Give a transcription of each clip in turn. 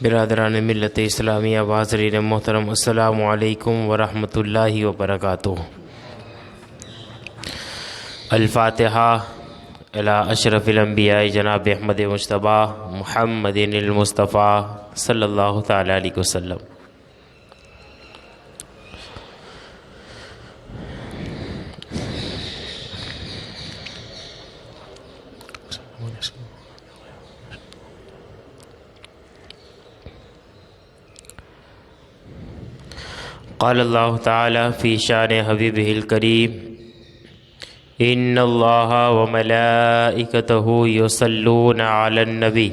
برادران ملت اسلامیہ حاضرین محترم، السلام علیکم ورحمۃ اللہ وبرکاتہ۔ الفاتحہ الی اشرف الانبیاء جناب احمد مجتبیٰ محمد المصطفیٰ صلی اللہ تعالی علیہ وسلم۔ قال اللہ تعالی فی شان حبیبہ الکریم ان اللہ وملائکتہ یصلون علی النبی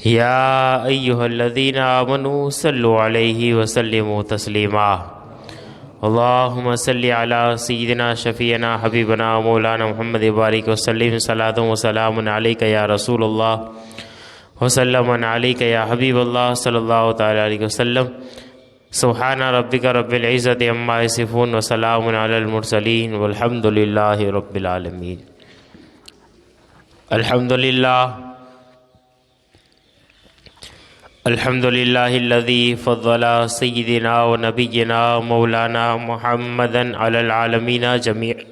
یا ایہا الذین آمنوا صلوا علیہ وسلموا تسلیما۔ اللہم صلی علی سیدنا شفیعنا حبیبنا مولانا محمد بارک وسلم صلاۃ و سلام علیک یا رسول اللہ وسلم علیک یا حبیب اللہ صلی اللہ تعالی علیہ وسلم۔ سبحان ربک رب العزت عما یصفون وسلام علی المرسلین والحمد للہ رب العالمین۔ الحمد للہ الذی فضل سیدنا و نبینا مولانا محمدا علی العالمین جميعا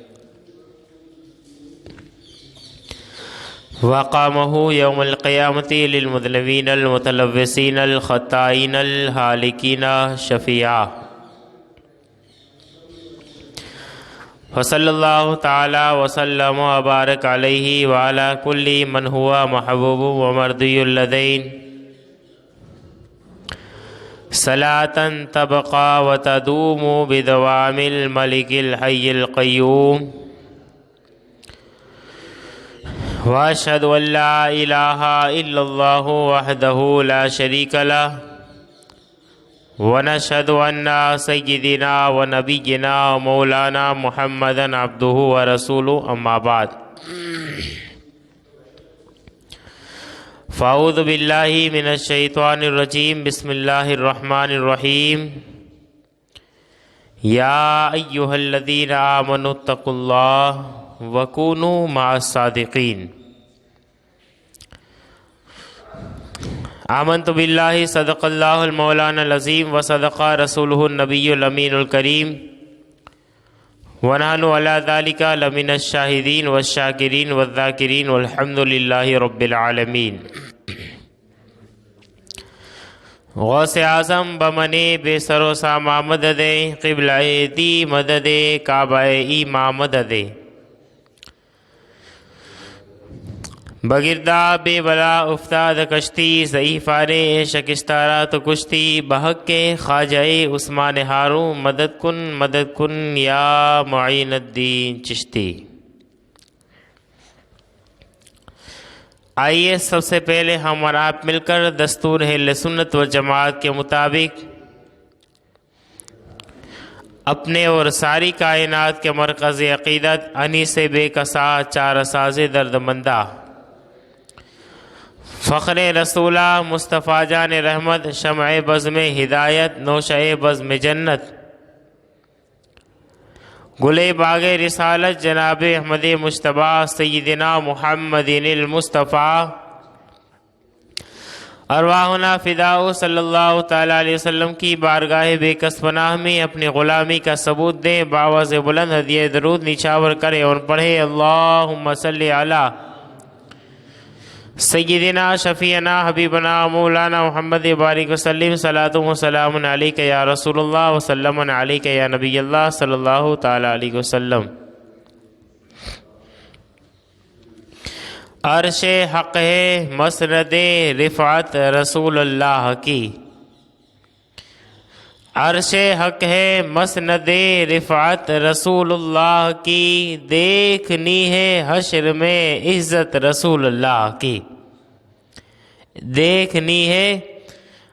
وقامہ یوم القیامت للمذنبین المتلوثین الخطائین الہالکین شفیعا۔ وصلی اللہ تعالی وسلم وبارک علیہ وعلی کل من ہوا محبوب ومرضی اللدین صلاة تبقى وتدوم بدوام الملك الحي القيوم واشهد ان لا اله الا الله وحده لا شريك له ونشهد ان سيدنا ونبينا ومولانا محمدا عبده ورسوله اما بعد فاعوذ باللہ من الشیطان الرجیم بسم اللہ الرحمن الرحیم یا ایہا الذین آمنوا اتقوا اللہ وکونوا مع الصادقین۔ آمنت باللہ صدق اللہ المولانا العظیم وصدق رسولہ النبی الامین الکریم ونحن علی ذلک لمن الشاہدین والشاکرین والذاکرین والحمد للہ رب العالمین۔ غوث اعظم بمنے بے سر و ساما مدد قبلہ دی مدد کعبہ ایماں مدد بگردہ بے بلا افتاد کشتی ضعیفارے شکستارہ تو کشتی بحق کے خواجہ عثمان ہاروں مدد کن یا معین الدین چشتی۔ آئیے سب سے پہلے ہم اور آپ مل کر دستور اہل سنت و جماعت کے مطابق اپنے اور ساری کائنات کے مرکز عقیدت انیس بے کسا چار اساز درد مندہ فخر رسولہ مصطفیٰ جان رحمت شمع بزم ہدایت نوشہ بزم جنت گلے باغ رسالت جناب احمد مجتبیٰ سیدنا محمد المصطفیٰ ارواحنا فداء صلی اللہ تعالیٰ علیہ وسلم کی بارگاہ بے کس پناہ میں اپنی غلامی کا ثبوت دیں، بآواز بلند ہدیہ درود نچھاور کریں اور پڑھیں اللہم صلی علی سیدنا شفیعنا حبیبنا مولانا محمد بارک وسلم صلاۃ و سلام علیک یا رسول اللہ وسلم علیک یا نبی اللہ صلی اللہ تعالی علیہ وسلم۔ عرش حق ہے مسند رفعت رسول اللہ کی، عرش حق ہے مسند رفعت رسول اللہ کی، دیکھنی ہے حشر میں عزت رسول اللہ کی، دیکھنی ہے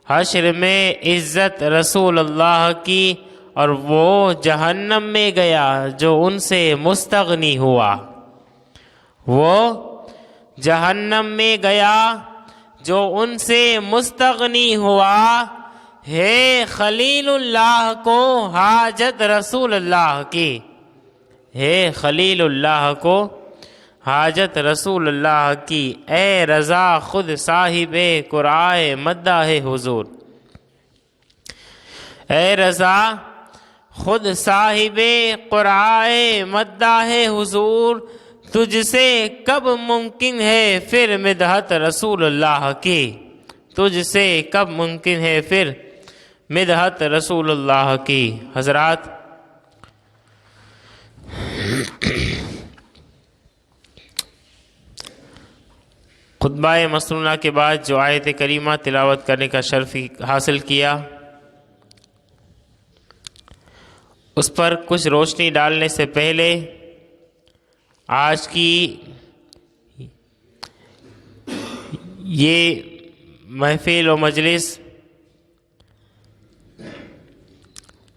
حشر میں عزت رسول اللہ کی، اور وہ جہنم میں گیا جو ان سے مستغنی ہوا، وہ جہنم میں گیا جو ان سے مستغنی ہوا، ہے خلیل اللہ کو حاجت رسول اللہ کی، ہے خلیل اللہ کو حاجت رسول اللہ کی، اے رضا خود صاحب قرائے مداح حضور۔ اے رضا خود صاحب قرائے مداح حضور، تجھ سے کب ممکن ہے پھر مدحت رسول اللہ کی، تجھ سے کب ممکن ہے پھر مدحت رسول اللہ کی۔ حضرات، خطبہ مسنونہ کے بعد جو آیت کریمہ تلاوت کرنے کا شرف حاصل کیا، اس پر کچھ روشنی ڈالنے سے پہلے آج کی یہ محفل و مجلس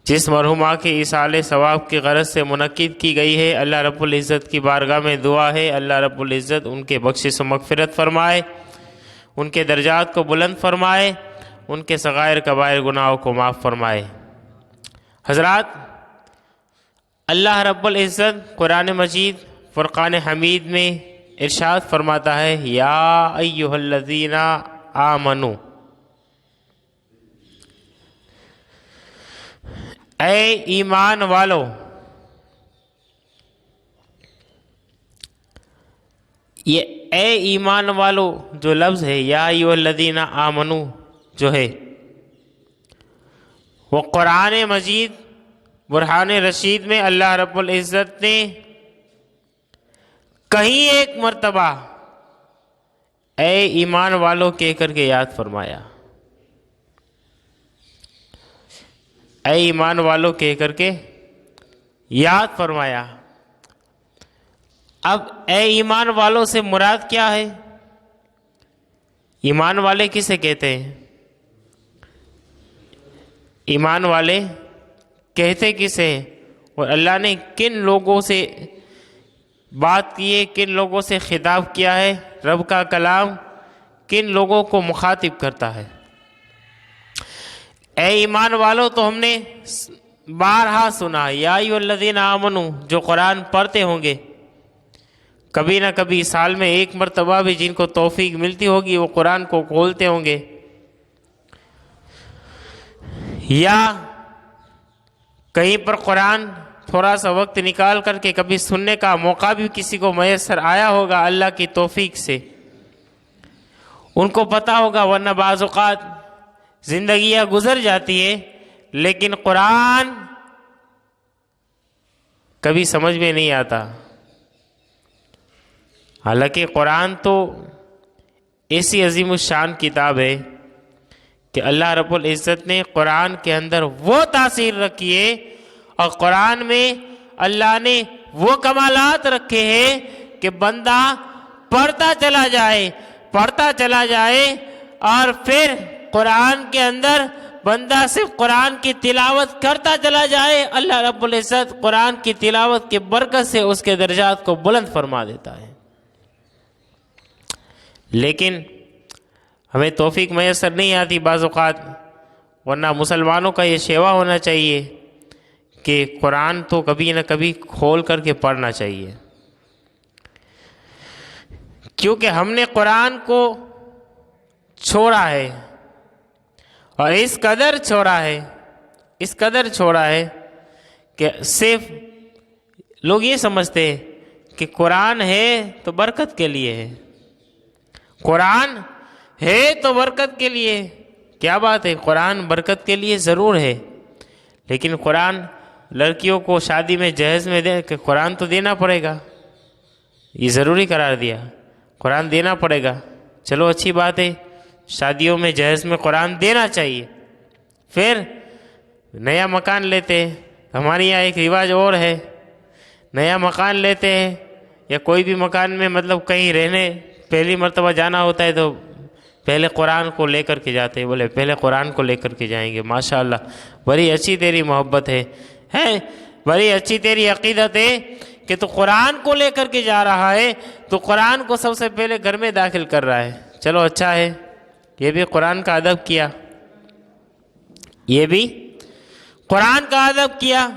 جس مرحومہ کے ایصال ثواب کی غرض سے منعقد کی گئی ہے، اللہ رب العزت کی بارگاہ میں دعا ہے اللہ رب العزت ان کے بخشش و مغفرت فرمائے، ان کے درجات کو بلند فرمائے، ان کے صغائر کبائر گناہوں کو معاف فرمائے۔ حضرات، اللہ رب العزت قرآن مجید فرقان حمید میں ارشاد فرماتا ہے، یا ایھا الذین آمنو، اے ایمان والو۔ یہ اے ایمان والو جو لفظ ہے، یا ایھا الذین آمنو جو ہے، وہ قرآن مجید برہان رشید میں اللہ رب العزت نے کہیں ایک مرتبہ اے ایمان والو کہہ کر کے یاد فرمایا، اے ایمان والو کہہ کر کے یاد فرمایا۔ اب اے ایمان والوں سے مراد کیا ہے؟ ایمان والے کسے کہتے ہیں؟ ایمان والے کہتے کسے ہیں؟ اور اللہ نے کن لوگوں سے بات کی ہے، کن لوگوں سے خطاب کیا ہے؟ رب کا کلام کن لوگوں کو مخاطب کرتا ہے؟ اے ایمان والو تو ہم نے بارہا سنا، یا ایھا الذین آمنو، جو قرآن پڑھتے ہوں گے کبھی نہ کبھی سال میں ایک مرتبہ بھی، جن کو توفیق ملتی ہوگی وہ قرآن کو کھولتے ہوں گے، یا کہیں پر قرآن تھوڑا سا وقت نکال کر کے کبھی سننے کا موقع بھی کسی کو میسر آیا ہوگا اللہ کی توفیق سے، ان کو پتہ ہوگا، ورنہ بعض اوقات زندگیاں گزر جاتی ہے لیکن قرآن کبھی سمجھ میں نہیں آتا۔ حالانکہ قرآن تو ایسی عظیم الشان کتاب ہے کہ اللہ رب العزت نے قرآن کے اندر وہ تاثیر رکھی ہے، اور قرآن میں اللہ نے وہ کمالات رکھے ہیں کہ بندہ پڑھتا چلا جائے اور پھر قرآن کے اندر بندہ صرف قرآن کی تلاوت کرتا چلا جائے، اللہ رب العزت قرآن کی تلاوت کی برکت سے اس کے درجات کو بلند فرما دیتا ہے۔ لیکن ہمیں توفیق میسر نہیں آتی بعض اوقات، ورنہ مسلمانوں کا یہ شیوا ہونا چاہیے کہ قرآن تو کبھی نہ کبھی کھول کر کے پڑھنا چاہیے، کیونکہ ہم نے قرآن کو چھوڑا ہے، اور اس قدر چھوڑا ہے کہ صرف لوگ یہ سمجھتے ہیں کہ قرآن ہے تو برکت کے لیے ہے، قرآن ہے تو برکت کے لیے۔ کیا بات ہے، قرآن برکت کے لیے ضرور ہے، لیکن قرآن لڑکیوں کو شادی میں جہیز میں دے کہ قرآن تو دینا پڑے گا، یہ ضروری قرار دیا، قرآن دینا پڑے گا۔ چلو اچھی بات ہے، شادیوں میں جہیز میں قرآن دینا چاہیے۔ پھر نیا مکان لیتے ہیں، ہمارے یہاں ایک رواج اور ہے، نیا مکان لیتے ہیں یا کوئی بھی مکان میں مطلب کہیں رہنے پہلی مرتبہ جانا ہوتا ہے تو پہلے قرآن کو لے کر کے جاتے ہیں، بولے پہلے قرآن کو لے کر کے جائیں گے۔ ماشاءاللہ، بڑی اچھی تیری محبت ہے، بڑی اچھی تیری عقیدت ہے کہ تو قرآن کو لے کر کے جا رہا ہے، تو قرآن کو سب سے پہلے گھر میں داخل کر رہا ہے۔ چلو اچھا ہے، یہ بھی قرآن کا ادب کیا، یہ بھی قرآن کا ادب کیا،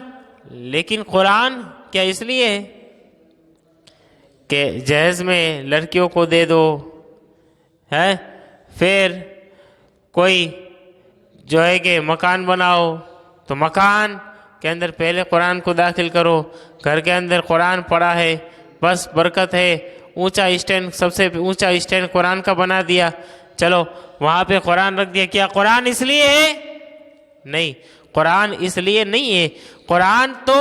لیکن قرآن کیا اس لیے ہے کہ جہیز میں لڑکیوں کو دے دو ہے، پھر کوئی جو ہے کہ مکان بناؤ تو مکان کے اندر پہلے قرآن کو داخل کرو، گھر کے اندر قرآن پڑھا ہے بس برکت ہے، اونچا اسٹینڈ سب سے اونچا اسٹینڈ قرآن کا بنا دیا، چلو وہاں پہ قرآن رکھ دیا۔ کیا قرآن اس لیے ہے؟ نہیں، قرآن اس لیے نہیں ہے۔ قرآن تو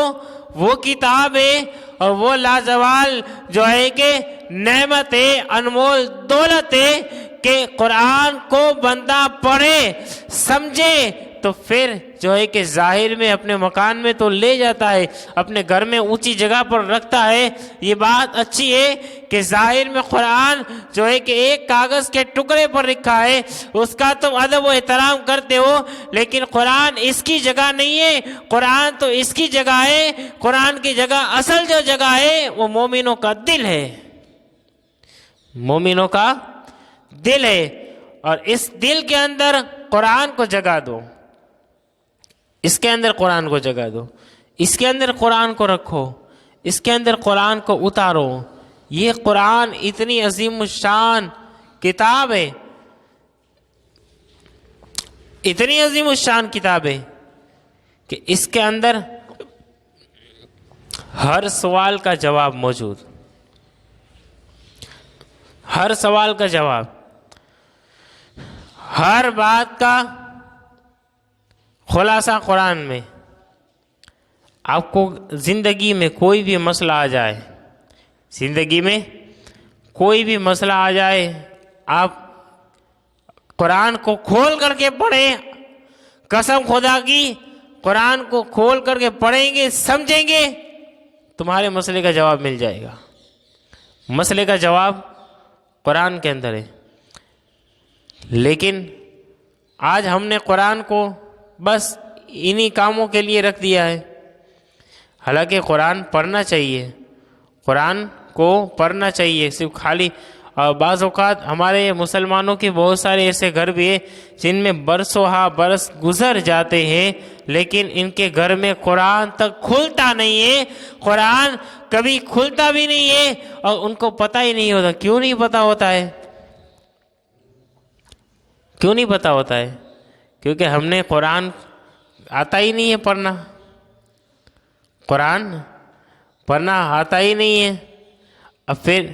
وہ کتاب ہے اور وہ لازوال جو ہے کہ نعمت ہے، انمول دولت ہے کہ قرآن کو بندہ پڑھے سمجھے تو پھر جو ہے کہ ظاہر میں اپنے مکان میں تو لے جاتا ہے، اپنے گھر میں اونچی جگہ پر رکھتا ہے۔ یہ بات اچھی ہے کہ ظاہر میں قرآن جو ہے کہ ایک کاغذ کے ٹکڑے پر رکھا ہے، اس کا تم ادب و احترام کرتے ہو، لیکن قرآن اس کی جگہ نہیں ہے، قرآن تو اس کی جگہ ہے۔ قرآن کی جگہ اصل جو جگہ ہے وہ مومنوں کا دل ہے، مومنوں کا دل ہے، اور اس دل کے اندر قرآن کو جگہ دو، اس کے اندر قرآن کو جگہ دو، اس کے اندر قرآن کو رکھو، اس کے اندر قرآن کو اتارو۔ یہ قرآن اتنی عظیم الشان کتاب ہے، اتنی عظیم الشان کتاب ہے کہ اس کے اندر ہر سوال کا جواب موجود، ہر سوال کا جواب، ہر بات کا خلاصہ قرآن میں۔ آپ کو زندگی میں کوئی بھی مسئلہ آ جائے، زندگی میں کوئی بھی مسئلہ آ جائے، آپ قرآن کو کھول کر کے پڑھیں، قسم خدا کی قرآن کو کھول کر کے پڑھیں گے، سمجھیں گے، تمہارے مسئلے کا جواب مل جائے گا۔ مسئلے کا جواب قرآن کے اندر ہے۔ لیکن آج ہم نے قرآن کو بس انہی کاموں کے لیے رکھ دیا ہے، حالانکہ قرآن پڑھنا چاہیے، قرآن کو پڑھنا چاہیے۔ صرف خالی بعض اوقات ہمارے مسلمانوں کے بہت سارے ایسے گھر بھی ہیں جن میں برسوں ہا برس گزر جاتے ہیں، لیکن ان کے گھر میں قرآن تک کھلتا نہیں ہے، قرآن کبھی کھلتا بھی نہیں ہے، اور ان کو پتہ ہی نہیں ہوتا۔ کیوں نہیں پتہ ہوتا ہے؟ کیوں نہیں پتہ ہوتا ہے؟ کیونکہ ہم نے قرآن آتا ہی نہیں ہے پڑھنا، قرآن پڑھنا آتا ہی نہیں ہے۔ اب پھر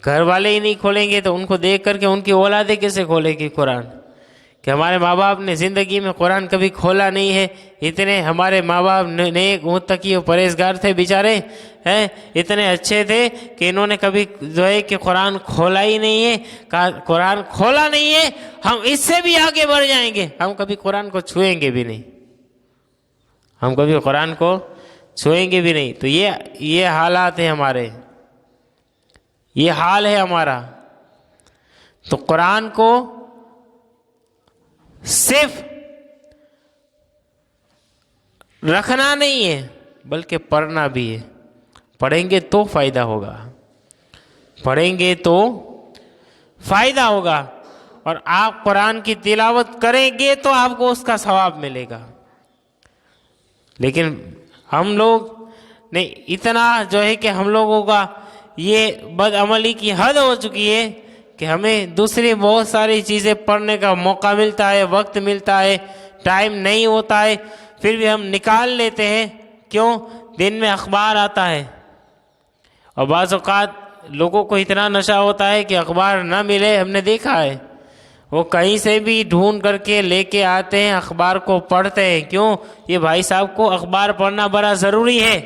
گھر والے ہی نہیں کھولیں گے تو ان کو دیکھ کر کے ان کی اولادیں کیسے کھولے گی قرآن؟ کہ ہمارے ماں باپ نے زندگی میں قرآن کبھی کھولا نہیں ہے، اتنے ہمارے ماں باپ نیک متقی و پرہیزگار تھے بیچارے ہیں، اتنے اچھے تھے کہ انہوں نے کبھی جو ہے کہ قرآن کھولا ہی نہیں ہے، قرآن کھولا نہیں ہے، ہم اس سے بھی آگے بڑھ جائیں گے، ہم کبھی قرآن کو چھوئیں گے بھی نہیں، ہم کبھی قرآن کو چھوئیں گے بھی نہیں۔ تو یہ حالات ہیں ہمارے، یہ حال ہے ہمارا۔ تو قرآن کو صرف رکھنا نہیں ہے بلکہ پڑھنا بھی ہے۔ پڑھیں گے تو فائدہ ہوگا، پڑھیں گے تو فائدہ ہوگا، اور آپ قرآن کی تلاوت کریں گے تو آپ کو اس کا ثواب ملے گا۔ لیکن ہم لوگ نے اتنا جو ہے کہ ہم لوگوں کا یہ بد عملی کی حد ہو چکی ہے کہ ہمیں دوسری بہت ساری چیزیں پڑھنے کا موقع ملتا ہے، وقت ملتا ہے، ٹائم نہیں ہوتا ہے، پھر بھی ہم نکال لیتے ہیں۔ کیوں؟ دن میں اخبار آتا ہے، اور بعض اوقات لوگوں کو اتنا نشہ ہوتا ہے کہ اخبار نہ ملے، ہم نے دیکھا ہے، وہ کہیں سے بھی ڈھونڈ کر کے لے کے آتے ہیں، اخبار کو پڑھتے ہیں۔ کیوں؟ یہ بھائی صاحب کو اخبار پڑھنا بڑا ضروری ہے،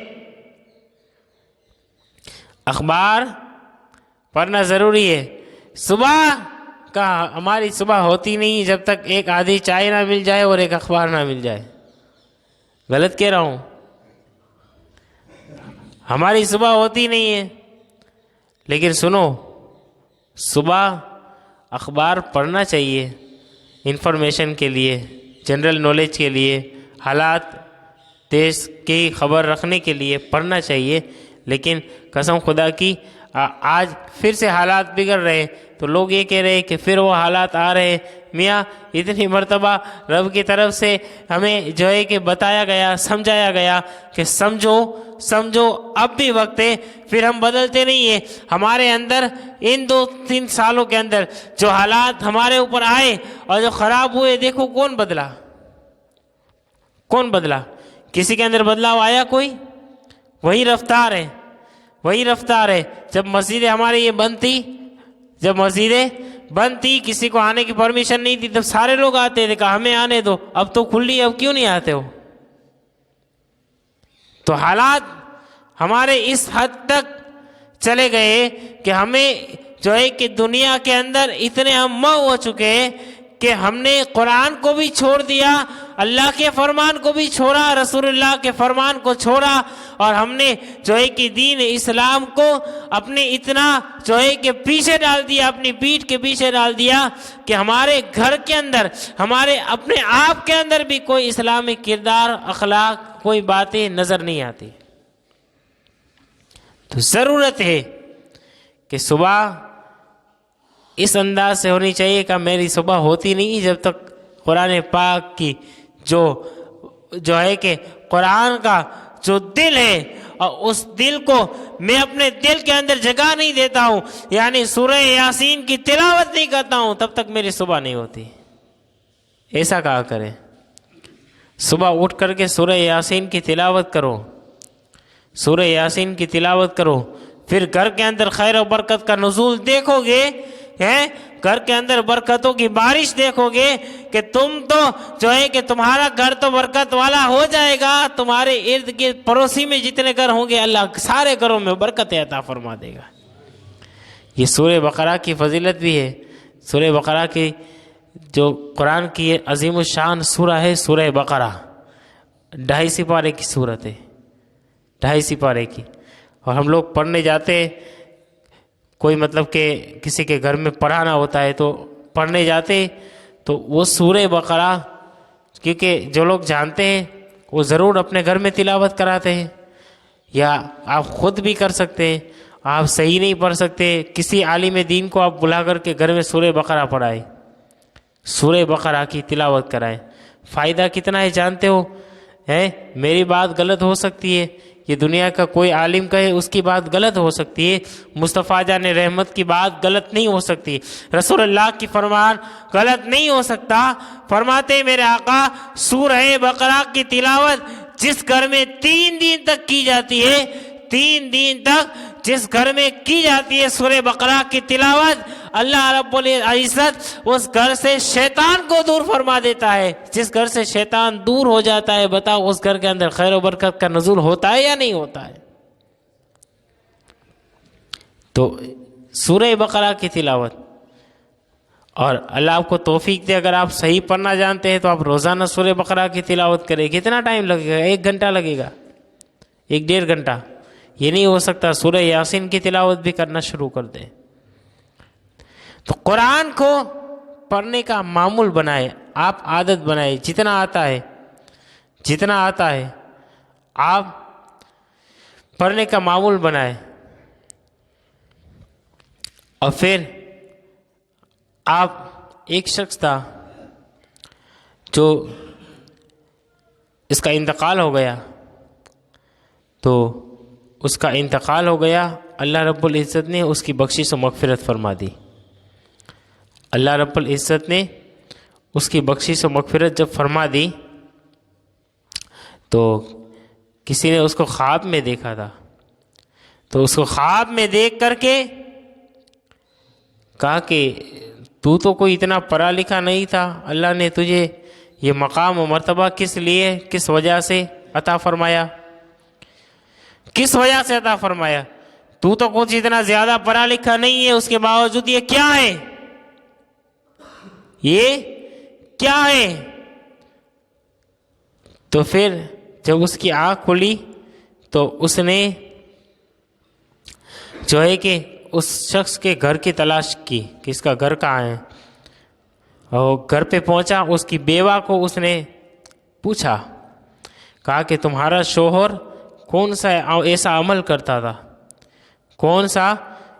اخبار پڑھنا ضروری ہے۔ صبح کا ہماری صبح ہوتی نہیں جب تک ایک آدھی چائے نہ مل جائے اور ایک اخبار نہ مل جائے۔ غلط کہہ رہا ہوں؟ ہماری صبح ہوتی نہیں ہے، لیکن سنو، صبح اخبار پڑھنا چاہیے، انفارمیشن کے لیے، جنرل نالج کے لیے، حالات دیش کی خبر رکھنے کے لیے پڑھنا چاہیے۔ لیکن قسم خدا کی آج پھر سے حالات بگڑ رہے ہیں، تو لوگ یہ کہہ رہے ہیں کہ پھر وہ حالات آ رہے ہیں میاں اتنی مرتبہ رب کی طرف سے ہمیں جو ہے کہ بتایا گیا، سمجھایا گیا کہ سمجھو اب بھی وقت ہے، پھر ہم بدلتے نہیں ہیں۔ ہمارے اندر ان 2-3 سالوں کے اندر جو حالات ہمارے اوپر آئے اور جو خراب ہوئے، دیکھو کون بدلا؟ کسی کے اندر بدلاؤ آیا کوئی؟ وہی رفتار ہے۔ جب مسجدیں ہماری یہ بند تھی، کسی کو آنے کی پرمیشن نہیں تھی، تب سارے لوگ آتے تھے، کہا ہمیں آنے دو، اب تو کھلی، اب کیوں نہیں آتے ہو؟ تو حالات ہمارے اس حد تک چلے گئے کہ ہمیں جو ہے کہ دنیا کے اندر اتنے ہم مو ہو چکے ہیں کہ ہم نے قرآن کو بھی چھوڑ دیا، اللہ کے فرمان کو بھی چھوڑا، رسول اللہ کے فرمان کو چھوڑا، اور ہم نے جو ہے کہ دین اسلام کو اپنے اتنا جو ہے کہ پیچھے ڈال دیا، اپنی پیٹھ کے پیچھے ڈال دیا کہ ہمارے گھر کے اندر، ہمارے اپنے آپ کے اندر بھی کوئی اسلامی کردار، اخلاق، کوئی باتیں نظر نہیں آتی۔ تو ضرورت ہے کہ صبح اس انداز سے ہونی چاہیے کہ میری صبح ہوتی نہیں جب تک قرآن پاک کی جو ہے کہ قرآن کا جو دل ہے، اور اس دل کو میں اپنے دل کے اندر جگہ نہیں دیتا ہوں، یعنی سورہ یاسین کی تلاوت نہیں کرتا ہوں، تب تک میری صبح نہیں ہوتی۔ ایسا کہا کریں، صبح اٹھ کر کے سورہ یاسین کی تلاوت کرو، سورہ یاسین کی تلاوت کرو، پھر گھر کے اندر خیر و برکت کا نزول دیکھو گے، گھر کے اندر برکتوں کی بارش دیکھو گے کہ تم تو جو ہے کہ تمہارا گھر تو برکت والا ہو جائے گا، تمہارے ارد گرد پڑوسی میں جتنے گھر ہوں گے اللہ سارے گھروں میں برکت عطا فرما دے گا۔ یہ سورہ بقرہ کی فضیلت بھی ہے۔ سورہ بقرہ کی جو قرآن کی عظیم الشان سورہ ہے، سورہ بقرہ 2.5 سپارے کی سورت ہے، 2.5 سپارے کی، اور ہم لوگ پڑھنے جاتے ہیں، کوئی مطلب کہ کسی کے گھر میں پڑھانا ہوتا ہے تو پڑھنے جاتے تو وہ سورہ بقرہ، کیونکہ جو لوگ جانتے ہیں وہ ضرور اپنے گھر میں تلاوت کراتے ہیں، یا آپ خود بھی کر سکتے ہیں۔ آپ صحیح نہیں پڑھ سکتے، کسی عالم دین کو آپ بلا کر کے گھر میں سورہ بقرہ پڑھائیں، سورہ بقرہ کی تلاوت کرائیں۔ فائدہ کتنا ہے جانتے ہو؟ میری بات غلط ہو سکتی ہے، یہ دنیا کا کوئی عالم کہے اس کی بات غلط ہو سکتی ہے، مصطفیٰ جان رحمت کی بات غلط نہیں ہو سکتی، رسول اللہ کی فرمان غلط نہیں ہو سکتا۔ فرماتے میرے آقا، سورہ بقرہ کی تلاوت جس گھر میں 3 دن تک کی جاتی ہے، 3 دن تک جس گھر میں کی جاتی ہے سورہ بقرہ کی تلاوت، اللہ رب العزت اس گھر سے شیطان کو دور فرما دیتا ہے۔ جس گھر سے شیطان دور ہو جاتا ہے، بتاؤ اس گھر کے اندر خیر و برکت کا نزول ہوتا ہے یا نہیں ہوتا ہے؟ تو سورہ بقرہ کی تلاوت، اور اللہ آپ کو توفیق دے، اگر آپ صحیح پڑھنا جانتے ہیں تو آپ روزانہ سورہ بقرہ کی تلاوت کریں۔ کتنا ٹائم لگے گا؟ 1 گھنٹہ لگے گا، 1-1.5 گھنٹہ۔ یہ نہیں ہو سکتا سورہ یاسین کی تلاوت بھی کرنا شروع کر دیں۔ تو قرآن کو پڑھنے کا معمول بنائے، آپ عادت بنائے، جتنا آتا ہے آپ پڑھنے کا معمول بنائے، اور پھر آپ ایک شخص تھا جو اس کا انتقال ہو گیا، تو اس کا انتقال ہو گیا، اللہ رب العزت نے اس کی بخشش و مغفرت فرما دی۔ اللہ رب العزت نے اس کی بخشش و مغفرت جب فرما دی تو کسی نے اس کو خواب میں دیکھا تھا، تو اس کو خواب میں دیکھ کر کے کہا کہ تو کوئی اتنا پڑھا لکھا نہیں تھا، اللہ نے تجھے یہ مقام و مرتبہ کس لیے، کس وجہ سے عطا فرمایا؟ کس وجہ سے عطا فرمایا؟ تو کچھ اتنا زیادہ پڑھا لکھا نہیں ہے، اس کے باوجود یہ کیا ہے؟ یہ کیا ہے؟ تو پھر جب اس کی آنکھ کھلی تو اس نے جو ہے کہ اس شخص کے گھر کی تلاش کی کہ اس کا گھر کہاں ہے، اور گھر پہ پہنچا، اس کی بیوہ کو اس نے پوچھا، کہا کہ تمہارا شوہر کون سا ایسا عمل کرتا تھا، کون سا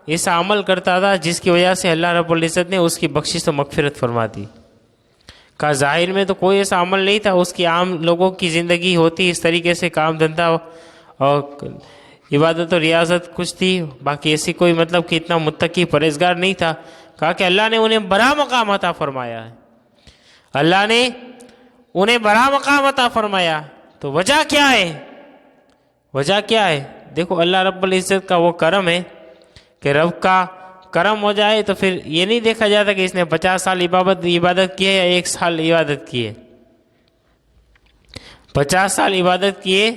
ایسا عمل کرتا تھا جس کی وجہ سے اللہ رب العزت نے اس کی بخشش و مغفرت فرما دی؟ کا ظاہر میں تو کوئی ایسا عمل نہیں تھا، اس کی عام لوگوں کی زندگی ہوتی اس طریقے سے، کام دھندا اور عبادت و ریاضت کچھ تھی، باقی ایسی کوئی مطلب کہ اتنا متقی پرہیزگار نہیں تھا۔ کہا کہ اللہ نے انہیں بڑا مقام عطا فرمایا ہے، اللہ نے انہیں بڑا مقام عطا فرمایا، تو وجہ کیا ہے؟ وجہ کیا ہے؟ دیکھو اللہ رب العزت کا وہ کرم ہے کہ رب کا کرم ہو جائے تو پھر یہ نہیں دیکھا جاتا کہ اس نے 50 سال عبادت کی ہے یا 1 سال عبادت کی ہے، 50 سال عبادت کیے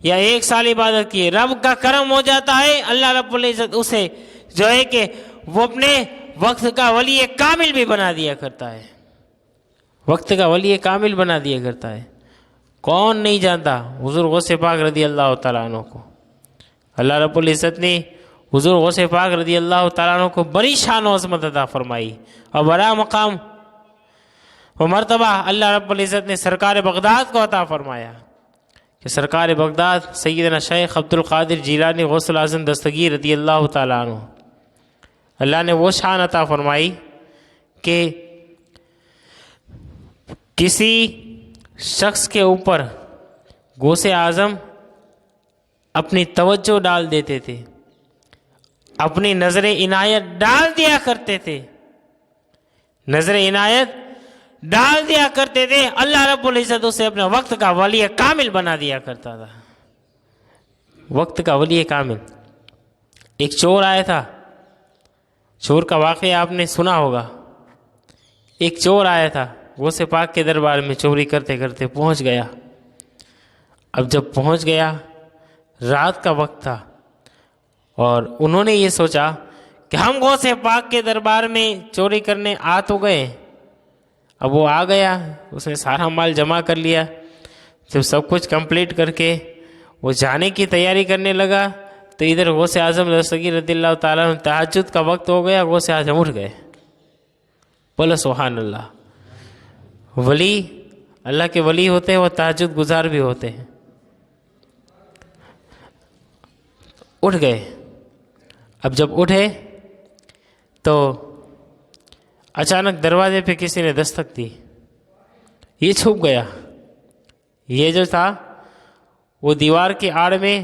یا 1 سال عبادت کیے، رب کا کرم ہو جاتا ہے، اللہ رب العزت اسے جو ہے کہ وہ اپنے وقت کا ولی کامل بھی بنا دیا کرتا ہے، وقت کا ولی کامل بنا دیا کرتا ہے۔ کون نہیں جانتا حضور غوث پاک رضی اللہ تعالیٰ عنہ کو؟ اللہ رب العزت نے حضور غوث پاک رضی اللہ تعالیٰ عنہ کو بڑی شان و عظمت عطا فرمائی اور بڑا مقام و مرتبہ اللہ رب العزت نے سرکار بغداد کو عطا فرمایا کہ سرکار بغداد سیدنا شیخ عبد القادر جیلانی غوث الاعظم دستگیر رضی اللہ تعالیٰ عنہ، اللہ نے وہ شان عطا فرمائی کہ کسی شخص کے اوپر غوث اعظم اپنی توجہ ڈال دیتے تھے، اپنی نظر عنایت ڈال دیا کرتے تھے، نظر عنایت ڈال دیا کرتے تھے، اللہ رب العزت اسے اپنے وقت کا ولی کامل بنا دیا کرتا تھا، وقت کا ولی کامل۔ ایک چور آیا تھا، چور کا واقعہ آپ نے سنا ہوگا، ایک چور آیا تھا غوث پاک کے دربار میں، چوری کرتے کرتے پہنچ گیا۔ اب جب پہنچ گیا رات کا وقت تھا اور انہوں نے یہ سوچا کہ ہم غوث پاک کے دربار میں چوری کرنے آ تو گئے، اب وہ آ گیا، اس نے سارا مال جمع کر لیا، جب سب کچھ کمپلیٹ کر کے وہ جانے کی تیاری کرنے لگا تو ادھر غوث اعظم دستگیر رضی اللہ تعالیٰ عنہ تہجد کا وقت ہو گیا، غوث اعظم اٹھ گئے۔ بولو سبحان اللہ۔ ولی اللہ کے ولی ہوتے ہیں وہ تہجد گزار بھی ہوتے ہیں، اٹھ گئے۔ اب جب اٹھے تو اچانک دروازے پہ کسی نے دستک دی، یہ چھپ گیا، یہ جو تھا وہ دیوار کی آڑ میں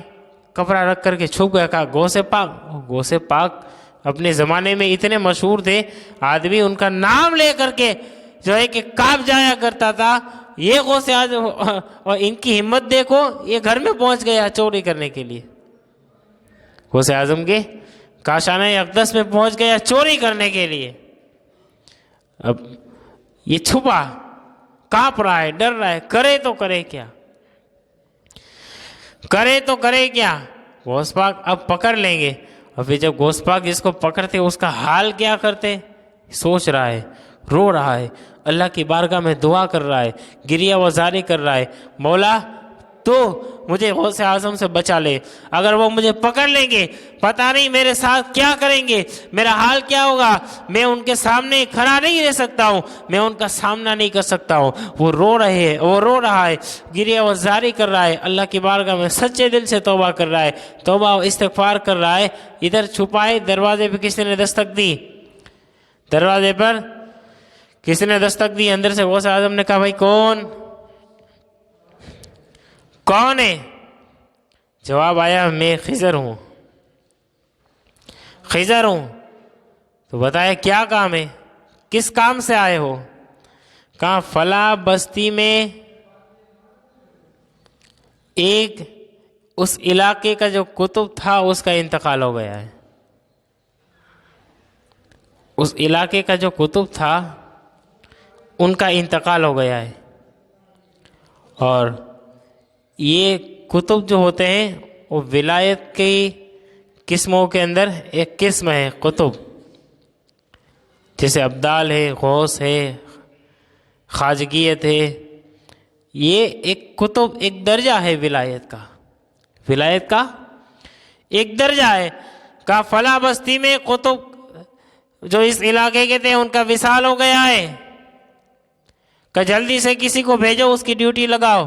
کپڑا رکھ کر کے چھپ گیا۔ کہا غوث پاک، غوث پاک اپنے زمانے میں اتنے مشہور تھے، آدمی ان کا نام لے کر کے جو ہے کہ کانپ جایا کرتا تھا، یہ غوث اعظم، اور ان کی ہمت دیکھو، یہ گھر میں پہنچ گیا چوری کرنے کے لیے، غوث اعظم کے کاشانہ اقدس میں پہنچ گیا چوری کرنے کے لیے۔ اب یہ چھپا، کانپ رہا ہے، ڈر رہا ہے، کرے تو کرے کیا، کرے تو کرے کیا؟ غوث پاک اب پکڑ لیں گے، اور پھر جب غوث پاک جس کو پکڑتے اس کا حال کیا کرتے؟ سوچ رہا ہے، رو رہا ہے، اللہ کی بارگاہ میں دعا کر رہا ہے، گریہ وزاری کر رہا ہے، مولا تو مجھے غوث اعظم سے بچا لے، اگر وہ مجھے پکڑ لیں گے پتہ نہیں میرے ساتھ کیا کریں گے، میرا حال کیا ہوگا، میں ان کے سامنے کھڑا نہیں رہ سکتا ہوں، میں ان کا سامنا نہیں کر سکتا ہوں۔ وہ رو رہا ہے، گریہ وزاری کر رہا ہے، اللہ کی بارگاہ میں سچے دل سے توبہ کر رہا ہے، توبہ و استغفار کر رہا ہے۔ ادھر چھپائے دروازے پہ کسی نے دستک دی، دروازے پر کسی نے دستک دی، اندر سے غوث اعظم نے کہا بھائی کون ہے؟ جواب آیا میں خضر ہوں، خضر ہوں۔ تو بتایا کیا کام ہے، کس کام سے آئے ہو؟ کہا فلاں بستی میں ایک اس علاقے کا جو کتب تھا اس کا انتقال ہو گیا ہے، اس علاقے کا جو کتب تھا ان کا انتقال ہو گیا ہے، اور یہ کتب جو ہوتے ہیں وہ ولایت کی قسموں کے اندر ایک قسم ہے کتب، جیسے ابدال ہے، غوث ہے، خواجگیت ہے، یہ ایک کتب، ایک درجہ ہے ولایت کا، ولایت کا ایک درجہ ہے۔ کہا فلاں بستی میں کتب جو اس علاقے کے تھے ان کا وصال ہو گیا ہے، کہ جلدی سے کسی کو بھیجو، اس کی ڈیوٹی لگاؤ۔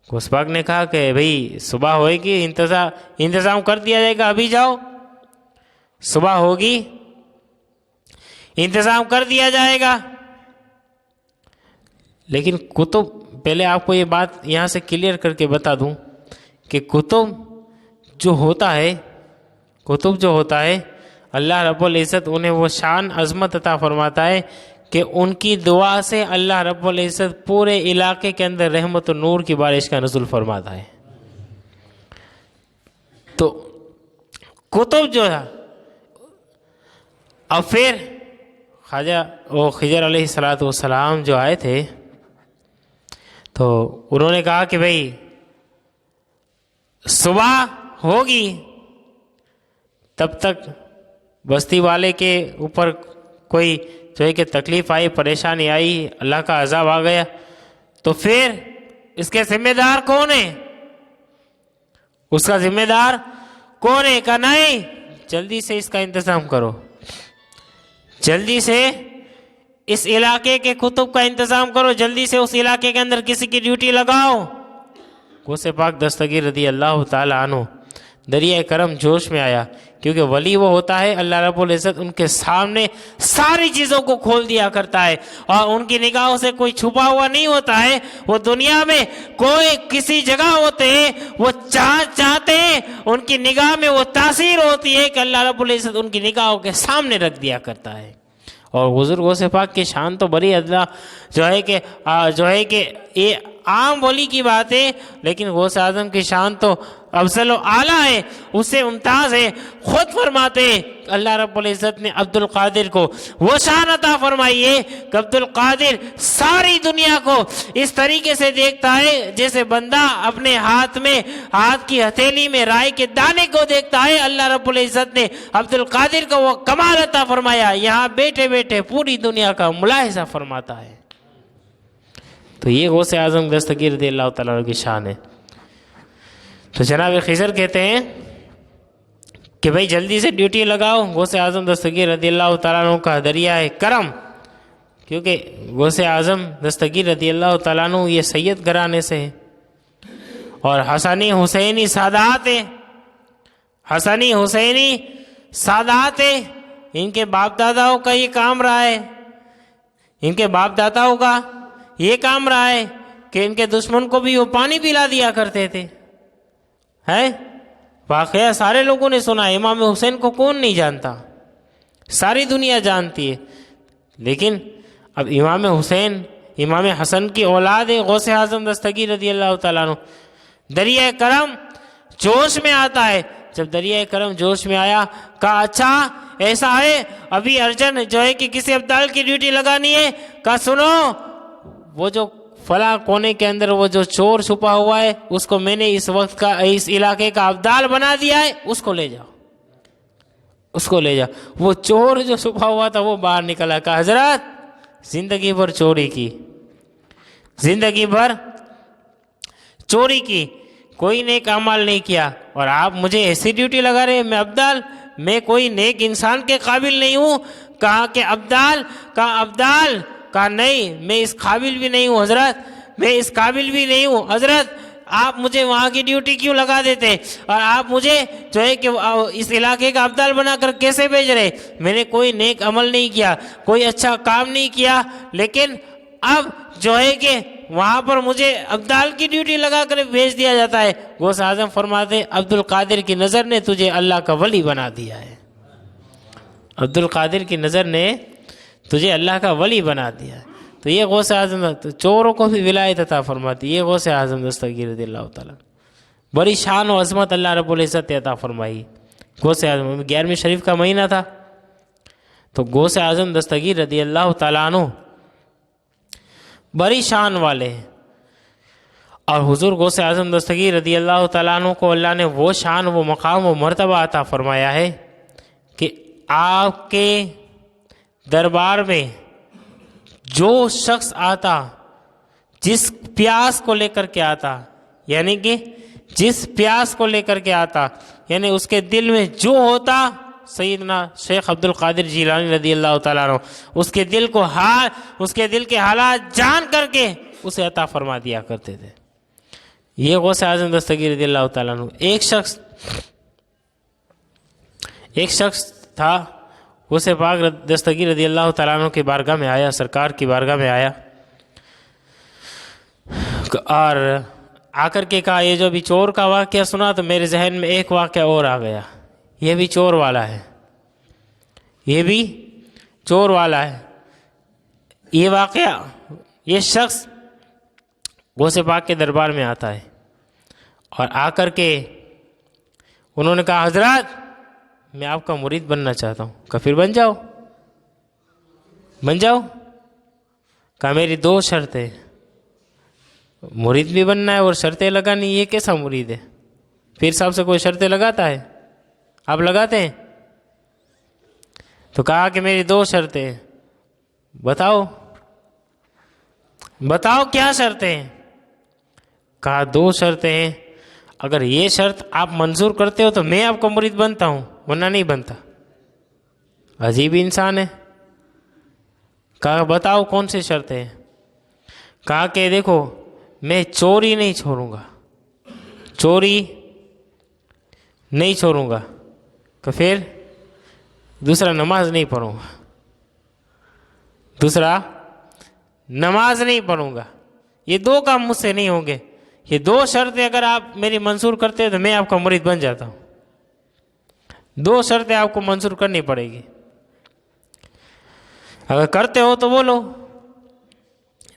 غوث پاک نے کہا کہ بھئی صبح ہوئے گی، انتظام کر دیا جائے گا، ابھی جاؤ، صبح ہوگی انتظام کر دیا جائے گا۔ لیکن کتب، پہلے آپ کو یہ بات یہاں سے کلیئر کر کے بتا دوں کہ کتب جو ہوتا ہے اللہ رب العزت انہیں وہ شان عظمت عطا فرماتا ہے کہ ان کی دعا سے اللہ رب العزت پورے علاقے کے اندر رحمت و نور کی بارش کا نزول فرماتا ہے۔ تو کتب جو ہے، اب پھر خواجہ وہ خضر علیہ السلام جو آئے تھے تو انہوں نے کہا کہ بھئی صبح ہوگی تب تک بستی والے کے اوپر کوئی جو ہے کہ تکلیف آئی، پریشانی آئی، اللہ کا عذاب آ گیا، تو پھر اس کے ذمہ دار کون ہے؟ اس کا ذمہ دار کون ہے؟ کہا نہیں، جلدی سے اس کا انتظام کرو، جلدی سے اس علاقے کے کتب کا انتظام کرو، جلدی سے اس علاقے کے اندر کسی کی ڈیوٹی لگاؤ۔ غوث پاک دستگیر رضی اللہ تعالی عنہ دریائے کرم جوش میں آیا، کیونکہ ولی وہ ہوتا ہے اللہ رب العزت ان کے سامنے ساری چیزوں کو کھول دیا کرتا ہے، اور ان کی نگاہوں سے کوئی چھپا ہوا نہیں ہوتا ہے۔ وہ دنیا میں کوئی کسی جگہ ہوتے ہیں، وہ چاہتے ہیں، ان کی نگاہ میں وہ تاثیر ہوتی ہے کہ اللہ رب العزت ان کی نگاہوں کے سامنے رکھ دیا کرتا ہے۔ اور حضور غوث پاک کی شان تو بڑی اللہ جو ہے کہ یہ عام ولی کی بات ہے، لیکن غوث اعظم کی شان تو افضل و اعلیٰ ہے، اس سے ممتاز ہے۔ خود فرماتے ہیں اللہ رب العزت نے عبد القادر کو وہ شان عطا فرمائی ہے کہ عبد القادر ساری دنیا کو اس طریقے سے دیکھتا ہے جیسے بندہ اپنے ہاتھ کی ہتھیلی میں رائے کے دانے کو دیکھتا ہے۔ اللہ رب العزت نے عبد القادر کو وہ کمال عطا فرمایا، یہاں بیٹھے بیٹھے پوری دنیا کا ملاحظہ فرماتا ہے۔ تو یہ غوث اعظم دستگیر رضی اللہ تعالیٰ کی شان ہے۔ تو جناب خضر کہتے ہیں کہ بھئی جلدی سے ڈیوٹی لگاؤ۔ غوث اعظم دستگیر رضی اللہ تعالیٰ عنہ کا دریائے کرم، کیونکہ غوث اعظم دستگیر رضی اللہ تعالیٰ عنہ یہ سید گھرانے سے ہے اور حسنی حسینی سادات ہے، حسنی حسینی سادات ہے۔ ان کے باپ داداؤں کا یہ کام رہا ہے، ان کے باپ داداؤں کا یہ کام رہا ہے کہ ان کے دشمن کو بھی وہ پانی پلا دیا کرتے تھے، ہے واقعہ سارے لوگوں نے سنا۔ امام حسین کو کون نہیں جانتا، ساری دنیا جانتی ہے۔ لیکن اب امام حسین امام حسن کی اولاد ہے غوث اعظم دستگیر رضی اللہ تعالیٰ عنہ۔ دریائے کرم جوش میں آتا ہے، جب دریائے کرم جوش میں آیا کہا اچھا ایسا ہے، ابھی ارجن جو ہے کہ کسی ابدال کی ڈیوٹی لگانی ہے۔ کہا سنو، وہ جو فلاں کونے کے اندر وہ جو چور چھپا ہوا ہے اس کو میں نے اس وقت کا اس علاقے کا ابدال بنا دیا ہے، اس کو لے جاؤ، اس کو لے جاؤ۔ وہ چور جو چھپا ہوا تھا وہ باہر نکلا، کہا حضرت زندگی بھر چوری کی، زندگی بھر چوری کی، کوئی نیک عمل نہیں کیا، اور آپ مجھے ایسی ڈیوٹی لگا رہے ہیں، میں ابدال، میں کوئی نیک انسان کے قابل نہیں ہوں۔ کہا کہ ابدال، کہا ابدال، کہا نہیں میں اس قابل بھی نہیں ہوں حضرت، میں اس قابل بھی نہیں ہوں حضرت، آپ مجھے وہاں کی ڈیوٹی کیوں لگا دیتے، اور آپ مجھے جو ہے کہ اس علاقے کا ابدال بنا کر کیسے بھیج رہے؟ میں نے کوئی نیک عمل نہیں کیا، کوئی اچھا کام نہیں کیا، لیکن اب جو ہے کہ وہاں پر مجھے ابدال کی ڈیوٹی لگا کر بھیج دیا جاتا ہے۔ غوث اعظم فرماتے عبد القادر کی نظر نے تجھے اللہ کا ولی بنا دیا ہے، عبد القادر کی نظر نے تجھے اللہ کا ولی بنا دیا۔ تو یہ غوث اعظم چوروں کو بھی ولایت عطا فرماتی، یہ غوث اعظم دستگیر رضی اللہ تعالیٰ بڑی شان و عظمت اللہ رب العزت عطا فرمائی۔ غوث اعظم 11ویں شریف کا مہینہ تھا، تو غوث اعظم دستگیر رضی اللہ تعالیٰ عنہ بڑی شان والے ہیں، اور حضور غوث اعظم دستگیر رضی اللہ تعالیٰ عنہ کو اللہ نے وہ شان، وہ مقام، وہ مرتبہ عطا فرمایا ہے کہ آپ کے دربار میں جو شخص آتا، جس پیاس کو لے کر کے آتا، یعنی کہ جس پیاس کو لے کر کے آتا، یعنی اس کے دل میں جو ہوتا، سیدنا شیخ عبد القادر جیلانی رضی اللہ تعالیٰ عنہ اس کے دل کو اس کے دل کے حالات جان کر کے اسے عطا فرما دیا کرتے تھے۔ یہ غوث اعظم دستگیر رضی اللہ تعالیٰ عنہ۔ ایک شخص تھا غوث پاک دستگیر رضی اللہ تعالیٰ عنہ کی بارگاہ میں آیا، سرکار کی بارگاہ میں آیا، اور آ کر کے کہا یہ جو بھی چور کا واقعہ سنا تو میرے ذہن میں ایک واقعہ اور آ گیا، یہ بھی چور والا ہے، یہ بھی چور والا ہے۔ یہ واقعہ، یہ شخص غوث پاک کے دربار میں آتا ہے اور آ کر کے انہوں نے کہا حضرات میں آپ کا مرید بننا چاہتا ہوں۔ کہا پھر بن جاؤ، بن جاؤ۔ کہا میری 2 شرطیں، مرید بھی بننا ہے اور شرطیں لگانی، یہ کیسا مرید ہے؟ پیر صاحب سے کوئی شرطیں لگاتا ہے؟ آپ لگاتے ہیں؟ تو کہا کہ میری 2 شرطیں ہیں۔ بتاؤ بتاؤ کیا شرطیں ہیں؟ کہا 2 شرطیں ہیں، اگر یہ شرط آپ منظور کرتے ہو تو میں آپ کا مرید بنتا ہوں، ورنہ نہیں بنتا۔ عجیب انسان ہے۔ کہا بتاؤ کون سی شرطیں ہیں؟ کہا کہ دیکھو میں چوری نہیں چھوڑوں گا، چوری نہیں چھوڑوں گا۔ کہ پھر دوسرا نماز نہیں پڑھوں گا، دوسرا نماز نہیں پڑھوں گا، یہ 2 کام مجھ سے نہیں ہوں گے۔ یہ 2 شرطیں اگر آپ میری منظور کرتے ہیں تو میں آپ کا مرید بن جاتا ہوں۔ 2 شرطیں آپ کو منظور کرنی پڑے گی، اگر کرتے ہو تو بولو۔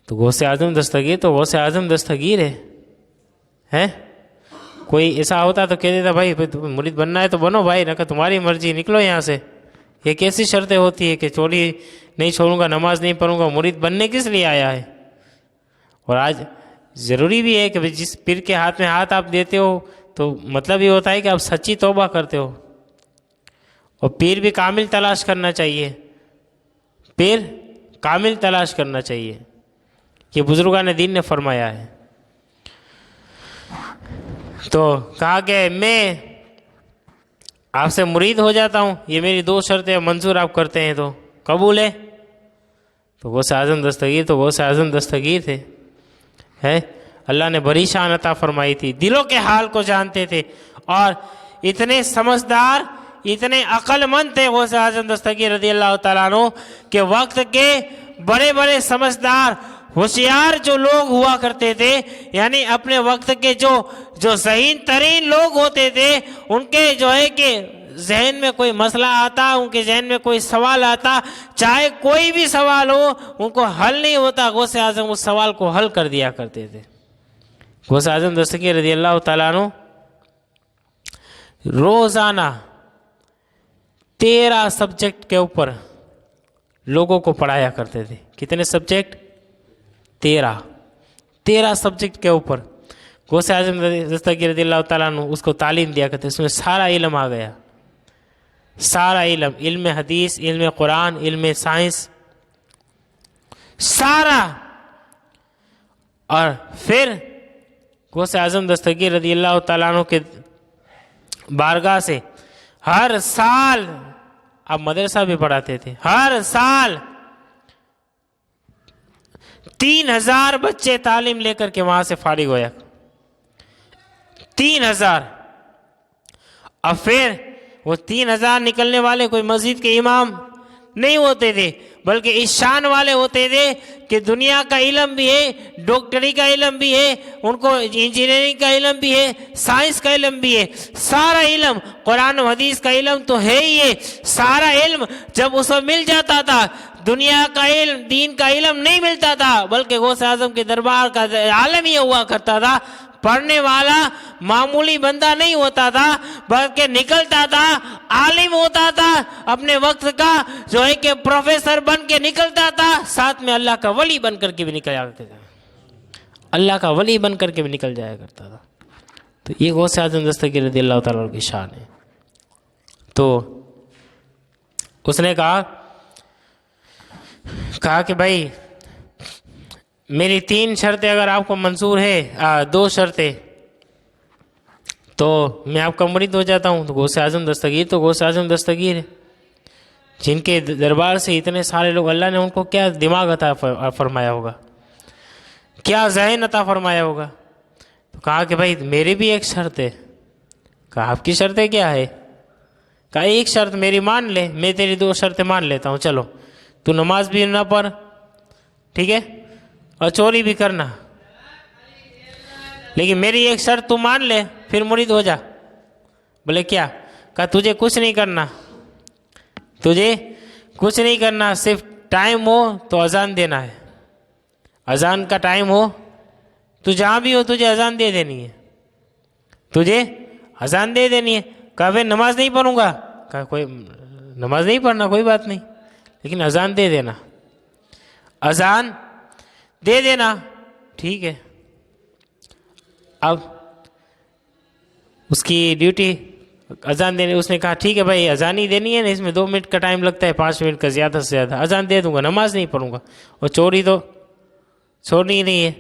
تو غوث اعظم دستگیر تو غوث اعظم دستگیر ہے۔ کوئی ایسا ہوتا تو کہہ دیتا بھائی مرید بننا ہے تو بنو بھائی، نہ کہ تمہاری مرضی، نکلو یہاں سے۔ یہ کیسی شرطیں ہوتی ہے کہ چوری نہیں چھوڑوں گا، نماز نہیں پڑھوں گا، مرید بننے کس لیے آیا ہے؟ اور آج ضروری بھی ہے کہ جس پیر کے ہاتھ میں ہاتھ آپ دیتے ہو تو مطلب یہ ہوتا ہے کہ آپ سچی توبہ کرتے ہو۔ اور پیر بھی کامل تلاش کرنا چاہیے، پیر کامل تلاش کرنا چاہیے، یہ بزرگان دین نے فرمایا ہے۔ تو کہا کہ میں آپ سے مرید ہو جاتا ہوں، یہ میری 2 شرطیں منظور آپ کرتے ہیں تو قبول ہے؟ تو غوث اعظم دستگیر تو غوث اعظم دستگیر تھے، ہے اللہ نے بڑی شان عطا فرمائی تھی، دلوں کے حال کو جانتے تھے، اور اتنے سمجھدار، اتنے عقل مند تھے غوث اعظم دستگیر رضی اللہ تعالیٰ عنہ کہ وقت کے بڑے بڑے سمجھدار ہوشیار جو لوگ ہوا کرتے تھے، یعنی اپنے وقت کے جو ذہین ترین لوگ ہوتے تھے، ان کے جو ہے کہ ذہن میں کوئی مسئلہ آتا، ان کے ذہن میں کوئی سوال آتا، چاہے کوئی بھی سوال ہو، ان کو حل نہیں ہوتا، غوث اعظم اس سوال کو حل کر دیا کرتے تھے۔ غوث اعظم دستگیر رضی اللہ تعالیٰ عنہ روزانہ 13 سبجیکٹ کے اوپر لوگوں کو پڑھایا کرتے تھے۔ کتنے سبجیکٹ؟ 13 سبجیکٹ کے اوپر غوث اعظم دستگیر رضی اللہ تعالیٰ عنہ اس کو تعلیم دیا کرتے، اس میں سارا علم آ گیا، سارا علم، علم حدیث، علم قرآن، علم سائنس، سارا۔ اور پھر غوث اعظم دستگیر رضی اللہ تعالیٰ عنہ کے بارگاہ سے ہر سال، اب مدرسہ بھی پڑھاتے تھے، ہر سال 3000 بچے تعلیم لے کر کے وہاں سے فارغ ہویا، 3000۔ اور پھر وہ 3000 نکلنے والے کوئی مسجد کے امام نہیں ہوتے تھے، بلکہ اس شان والے ہوتے تھے کہ دنیا کا علم بھی ہے، ڈاکٹری کا علم بھی ہے، ان کو انجینئرنگ کا علم بھی ہے، سائنس کا علم بھی ہے، سارا علم، قرآن و حدیث کا علم تو ہے ہی ہے، سارا علم جب اسے مل جاتا تھا، دنیا کا علم، دین کا علم نہیں ملتا تھا، بلکہ غوث اعظم کے دربار کا عالم یہ ہوا کرتا تھا، پڑھنے والا معمولی بندہ نہیں ہوتا تھا، بلکہ نکلتا تھا، عالم ہوتا تھا، اپنے وقت کا جو ہے کہ پروفیسر بن کے نکلتا تھا، ساتھ میں اللہ کا ولی بن کر کے بھی نکل جایا کرتا تھا، اللہ کا ولی بن کر کے بھی نکل جایا کرتا تھا۔ تو یہ غوث اعظم دستگیر رضی اللہ تعالیٰ عنہ کی شان ہے۔ تو اس نے کہا کہ بھائی میری 3 شرطیں اگر آپ کو منظور ہے، 2 شرطیں، تو میں آپ کا مرید ہو جاتا ہوں۔ تو غوث اعظم دستگیر تو غوث اعظم دستگیر ہے، جن کے دربار سے اتنے سارے لوگ، اللہ نے ان کو کیا دماغ عطا فرمایا ہوگا، کیا ذہن عطا فرمایا ہوگا۔ تو کہا کہ بھائی میری بھی ایک شرط ہے۔ کہا آپ کی شرطیں کیا ہے؟ کہا ایک شرط میری مان لے، میں تیری 2 شرطیں مان لیتا ہوں، چلو تو نماز بھی نہ پڑھ، ٹھیک ہے، اور چوری بھی کرنا، لیکن میری ایک شرط تو مان لے پھر مرید ہو جا. بولے کیا؟ کہا تجھے کچھ نہیں کرنا، تجھے کچھ نہیں کرنا، صرف ٹائم ہو تو اذان دینا ہے. اذان کا ٹائم ہو تو جہاں بھی ہو تجھے اذان دے دینی ہے، تجھے اذان دے دینی ہے. کہا پھر نماز نہیں پڑھوں گا؟ کہا کوئی نماز نہیں پڑھنا کوئی بات نہیں، لیکن اذان دے دینا، اذان دے دینا. ٹھیک ہے. اب اس کی ڈیوٹی اذان دینے، اس نے کہا ٹھیک ہے بھائی اذان ہی دینی ہے نا، اس میں 2 منٹ کا ٹائم لگتا ہے، 5 منٹ کا زیادہ سے زیادہ، اذان دے دوں گا، نماز نہیں پڑھوں گا. اور چوری تو چھوڑنی نہیں ہے،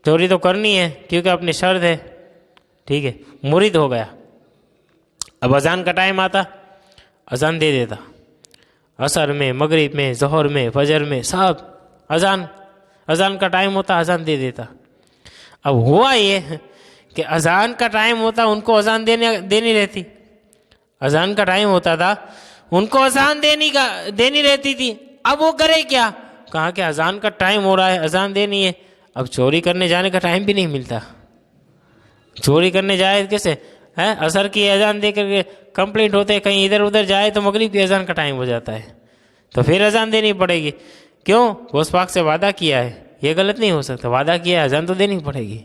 چوری تو کرنی ہے کیونکہ اپنی شرط ہے. ٹھیک ہے. مرید ہو گیا. اب اذان کا ٹائم آتا اذان دے دیتا، عصر میں، مغرب میں، ظہر میں، فجر میں، سب اذان کا ٹائم ہوتا اذان دے دیتا. اب ہوا یہ کہ اذان کا ٹائم ہوتا ان کو اذان دینی رہتی، اذان کا ٹائم ہوتا تھا ان کو اذان دینی رہتی تھی. اب وہ کرے کیا؟ کہا کہ اذان کا ٹائم ہو رہا ہے، اذان دینی ہے. اب چوری کرنے جانے کا ٹائم بھی نہیں ملتا، چوری کرنے جائے کیسے؟ عصر کی اذان دے کر کے کمپلیٹ ہوتے، کہیں ادھر ادھر جائے تو مغرب کی اذان کا ٹائم ہو جاتا ہے، تو پھر اذان دینی پڑے گی. کیوں؟ غوث پاک سے وعدہ کیا ہے، یہ غلط نہیں ہو سکتا، وعدہ کیا ہے اذان تو دینی پڑے گی،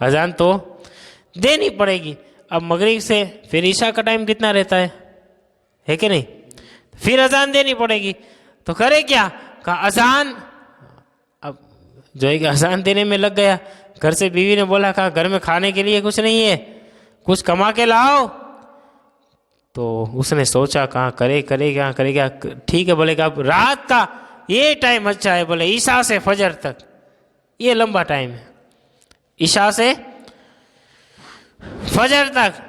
اذان تو دینی پڑے گی. اب مغرب سے پھر عشاء کا ٹائم کتنا رہتا ہے کہ نہیں؟ پھر اذان دینی پڑے گی. تو کرے کیا؟ کہا اذان، اب جو ہے کہ اذان دینے میں لگ گیا. گھر سے بیوی نے بولا، کہا گھر میں کھانے کے لیے کچھ نہیں ہے، کچھ کما کے لاؤ. تو اس نے سوچا کہاں کرے کہاں کرے گا. ٹھیک ہے، بولے کہ اب رات کا یہ ٹائم اچھا ہے، بولے عشاء سے فجر تک یہ لمبا ٹائم ہے، عشاء سے فجر تک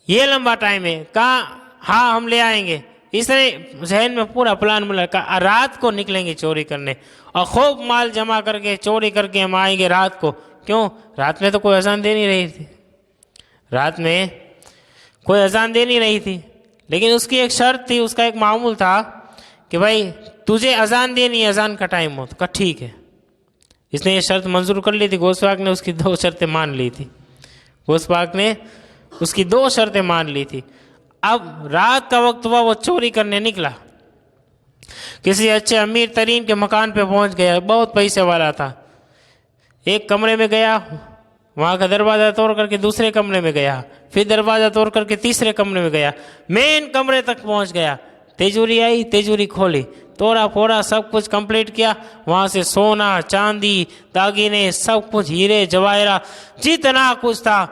یہ لمبا ٹائم ہے. کہا ہاں ہم لے آئیں گے. اس نے ذہن میں پورا پلان بنا، کہا رات کو نکلیں گے چوری کرنے اور خوب مال جمع کر کے چوری کر کے ہم آئیں گے رات کو. کیوں؟ رات میں تو کوئی اذان دے نہیں رہی تھی، رات میں کوئی اذان دے نہیں رہی تھی. لیکن اس کی ایک شرط تھی، اس کا ایک معمول تھا کہ بھائی تجھے اذان دینی ہے، اذان کا ٹائم ہو. تو کہا ٹھیک ہے. اس نے یہ شرط منظور کر لی تھی. غوث پاک نے اس کی 2 شرطیں مان لی تھی، غوث پاک نے اس کی 2 شرطیں مان لی تھی. اب رات کا وقت ہوا، وہ چوری کرنے نکلا، کسی اچھے امیر ترین کے مکان پہ پہنچ گیا، بہت پیسے والا تھا. ایک کمرے میں گیا، وہاں کا دروازہ توڑ کر کے دوسرے کمرے میں گیا، پھر دروازہ توڑ کر کے تیسرے کمرے میں گیا، مین کمرے تک پہنچ گیا. تیجوری آئی، تیجوری کھولی، توڑا پھوڑا سب کچھ کمپلیٹ کیا. وہاں سے سونا چاندی داگینے سب کچھ، ہیرے جواہرات جتنا کچھ تھا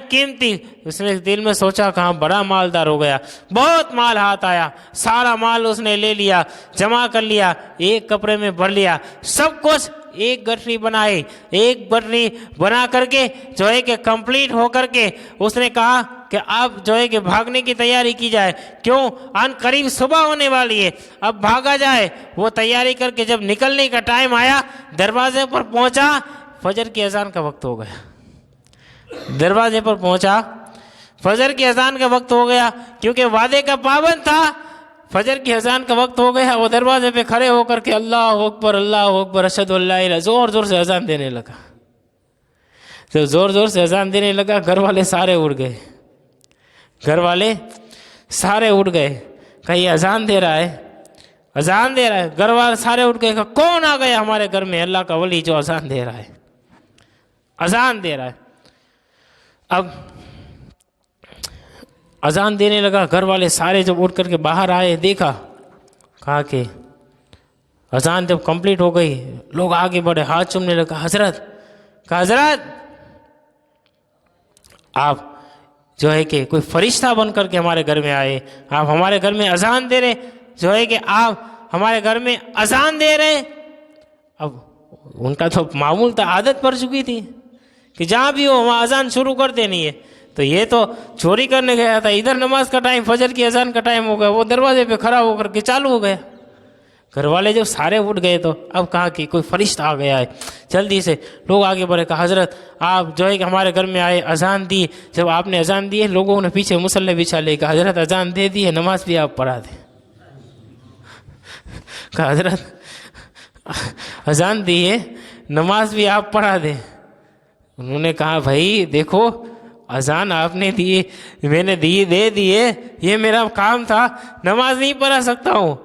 قیمتی. اس نے دل میں سوچا کہاں بڑا مالدار ہو گیا، بہت مال ہاتھ آیا، سارا مال اس نے لے لیا، جمع کر لیا، ایک کپڑے میں بھر لیا، سب کچھ ایک گٹھری بنائی. ایک گٹھری بنا کر کے جو ہے کہ کمپلیٹ ہو کر کے اس نے کہا کہ اب جو ہے کہ بھاگنے کی تیاری کی جائے. کیوں؟ ان قریب صبح ہونے والی ہے، اب بھاگا جائے. وہ تیاری کر کے جب نکلنے کا ٹائم آیا، دروازے پر پہنچا، فجر کی اذان کا وقت ہو گیا. دروازے پر پہنچا، فجر کی اذان کا وقت ہو گیا. کیونکہ وعدے کا پابند تھا، فجر کی اذان کا وقت ہو گیا. وہ دروازے پہ کھڑے ہو کر کے اللہ اکبر اشہد ان لا الہ، زور زور سے اذان دینے لگا. تو زور زور سے اذان دینے لگا، گھر والے سارے اٹھ گئے، گھر والے سارے اٹھ گئے. کہ یہ اذان دے رہا ہے، اذان دے رہا ہے. گھر والے سارے اٹھ گئے کہ کون آ گیا ہمارے گھر میں؟ اللہ کا ولی جو اذان دے رہا ہے، اذان دے رہا ہے. اب اذان دینے لگا، گھر والے سارے جب اٹھ کر کے باہر آئے، دیکھا، کہا کہ اذان جب کمپلیٹ ہو گئی، لوگ آگے بڑھے، ہاتھ چومنے لگا. حضرت، کہا حضرت آپ جو ہے کہ کوئی فرشتہ بن کر کے ہمارے گھر میں آئے، آپ ہمارے گھر میں اذان دے رہے، جو ہے کہ آپ ہمارے گھر میں اذان دے رہے. اب ان کا تو معمول تھا، عادت پڑ چکی تھی کہ جہاں بھی ہو وہاں اذان شروع کر دینی ہے. تو یہ تو چوری کرنے گیا تھا، ادھر نماز کا ٹائم، فجر کی اذان کا ٹائم ہو گیا، وہ دروازے پہ کھڑا ہو کر کے چالو ہو گیا. گھر والے جب سارے اٹھ گئے تو اب کہا کہ کوئی فرشتہ آ گیا ہے. جلدی سے لوگ آگے بڑھے، کہا حضرت آپ جو ہے کہ ہمارے گھر میں آئے، اذان دی. جب آپ نے اذان دی ہے، لوگوں نے پیچھے مصلی بچھا لے. کہا حضرت اذان دے دی ہے، نماز بھی آپ پڑھا دیں. کہا حضرت اذان دی ہے، نماز بھی آپ پڑھا دیں. انہوں نے کہا بھائی دیکھو اذان آپ نے دی، میں نے دے دیے، یہ میرا کام تھا، نماز نہیں پڑھا سکتا ہوں۔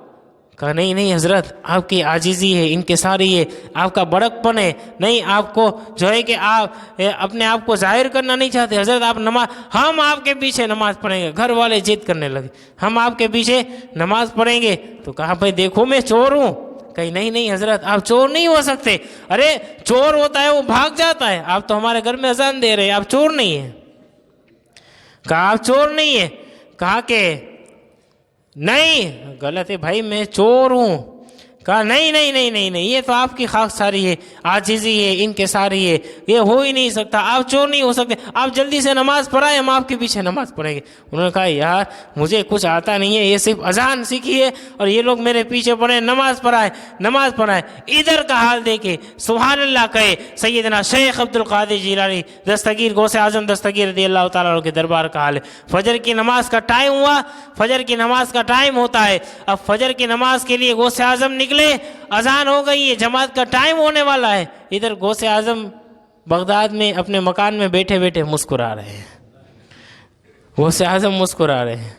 کہا نہیں نہیں حضرت، آپ کی عاجزی ہے، انکساری ہے، آپ کا بڑک پن ہے، نہیں آپ کو جو ہے کہ آپ اپنے آپ کو ظاہر کرنا نہیں چاہتے۔ حضرت آپ نماز، ہم آپ کے پیچھے نماز پڑھیں گے۔ گھر والے ضد کرنے لگے، ہم آپ کے پیچھے نماز پڑھیں گے۔ تو کہا بھائی دیکھو میں چور ہوں۔ کہیں نہیں نہیں حضرت آپ چور نہیں ہو سکتے، ارے چور ہوتا ہے وہ بھاگ جاتا ہے، آپ تو ہمارے گھر میں اذان دے رہے ہیں، آپ چور نہیں ہیں۔ کہا آپ چور نہیں ہیں؟ کہا کہ نہیں غلط ہے بھائی، میں چور ہوں۔ کہا نہیں نہیں نہیں نہیں نہیں، یہ تو آپ کی خاکساری ہے، عاجزی ہے، انکساری ہے، یہ ہو ہی نہیں سکتا، آپ چور نہیں ہو سکتے، آپ جلدی سے نماز پڑھائیں، ہم آپ کے پیچھے نماز پڑھیں گے۔ انہوں نے کہا یار مجھے کچھ آتا نہیں ہے، یہ صرف اذان سیکھی ہے اور یہ لوگ میرے پیچھے پڑھیں، نماز پڑھائیں۔ ادھر کا حال دیکھے، سبحان اللہ کہے سیدنا شیخ عبد القادر جیلانی دستگیر غوث اعظم دستگیر رضی اللہ تعالیٰ عنہ کے دربار کا حال ہے۔ فجر کی نماز کا ٹائم ہوا، فجر کی نماز کا ٹائم ہوتا ہے، اب فجر کی نماز کے لیے غوث اعظم نکلے، اذان ہو گئی ہے، جماعت کا ٹائم ہونے والا ہے۔ ادھر غوث اعظم بغداد میں اپنے مکان میں بیٹھے بیٹھے مسکرا رہے ہیں، غوث اعظم مسکرا رہے ہیں۔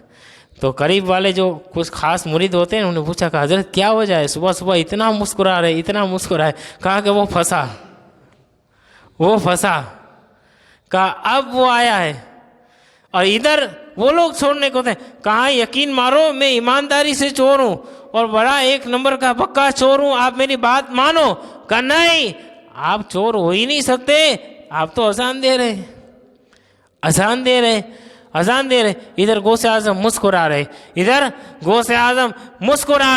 تو قریب والے جو کچھ خاص مرید ہوتے ہیں انہوں نے پوچھا کہ حضرت کیا وجہ ہے، صبح صبح اتنا مسکرا رہے، اتنا مسکرائے؟ کہا کہ وہ پھنسا، کہا اب وہ آیا ہے، اور ادھر وہ لوگ چھوڑنے کو تھے۔ کہا یقین مارو میں ایمانداری سے چور ہوں اور بڑا ایک نمبر کا پکا چور ہوں، آپ میری بات مانو۔ کہا نہیں آپ چور ہو ہی نہیں سکتے، آپ تو اذان دے رہے، ادھر غوث اعظم مسکرا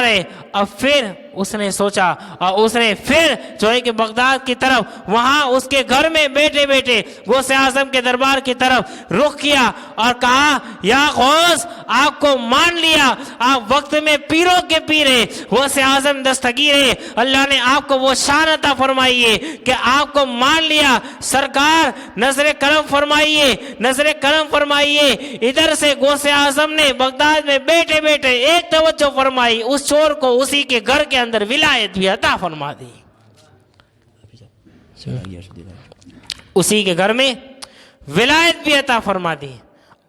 رہے، اب پھر اس نے سوچا اور اس نے پھر جو ہے کہ بغداد کی طرف، وہاں اس کے گھر میں بیٹھے بیٹھے غوث اعظم کے دربار کی طرف رخ کیا اور کہا یا غوث آپ کو مان لیا، آپ وقت میں پیروں کے پیر ہیں، غوث اعظم دستگیر ہے، اللہ نے آپ کو وہ شان عطا فرمائی ہے کہ آپ کو مان لیا، سرکار نظر کرم فرمائیے۔ ادھر سے غوث اعظم نے بغداد میں بیٹھے بیٹھے ایک توجہ فرمائی، اس چور کو اسی کے گھر کے اندر ولایت بھی عطا فرما دی، اسی کے گھر میں ولایت بھی عطا فرما دی۔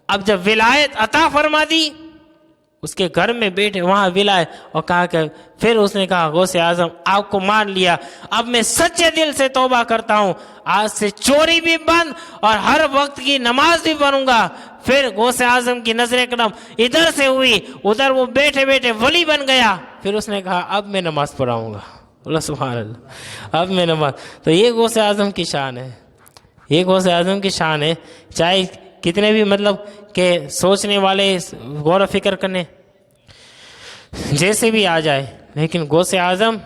اب جب ولایت عطا فرما دی، اس کے گھر میں بیٹھے وہاں ولایت، اور کہا کہ پھر اس نے کہا غوث اعظم آپ کو مان لیا، اب میں سچے دل سے توبہ کرتا ہوں، آج سے چوری بھی بند اور ہر وقت کی نماز بھی پڑھوں گا۔ پھر غوث اعظم کی نظر کرم ادھر سے ہوئی، ادھر وہ بیٹھے بیٹھے ولی بن گیا۔ پھر اس نے کہا اب میں نماز پڑھاؤں گا، اللہ سبحان اللہ، اب میں نماز۔ تو یہ غوث اعظم کی شان ہے، یہ غوث اعظم کی شان ہے، چاہے کتنے بھی مطلب کہ سوچنے والے غور و فکر کرنے جیسے بھی آ جائے، لیکن غوث اعظم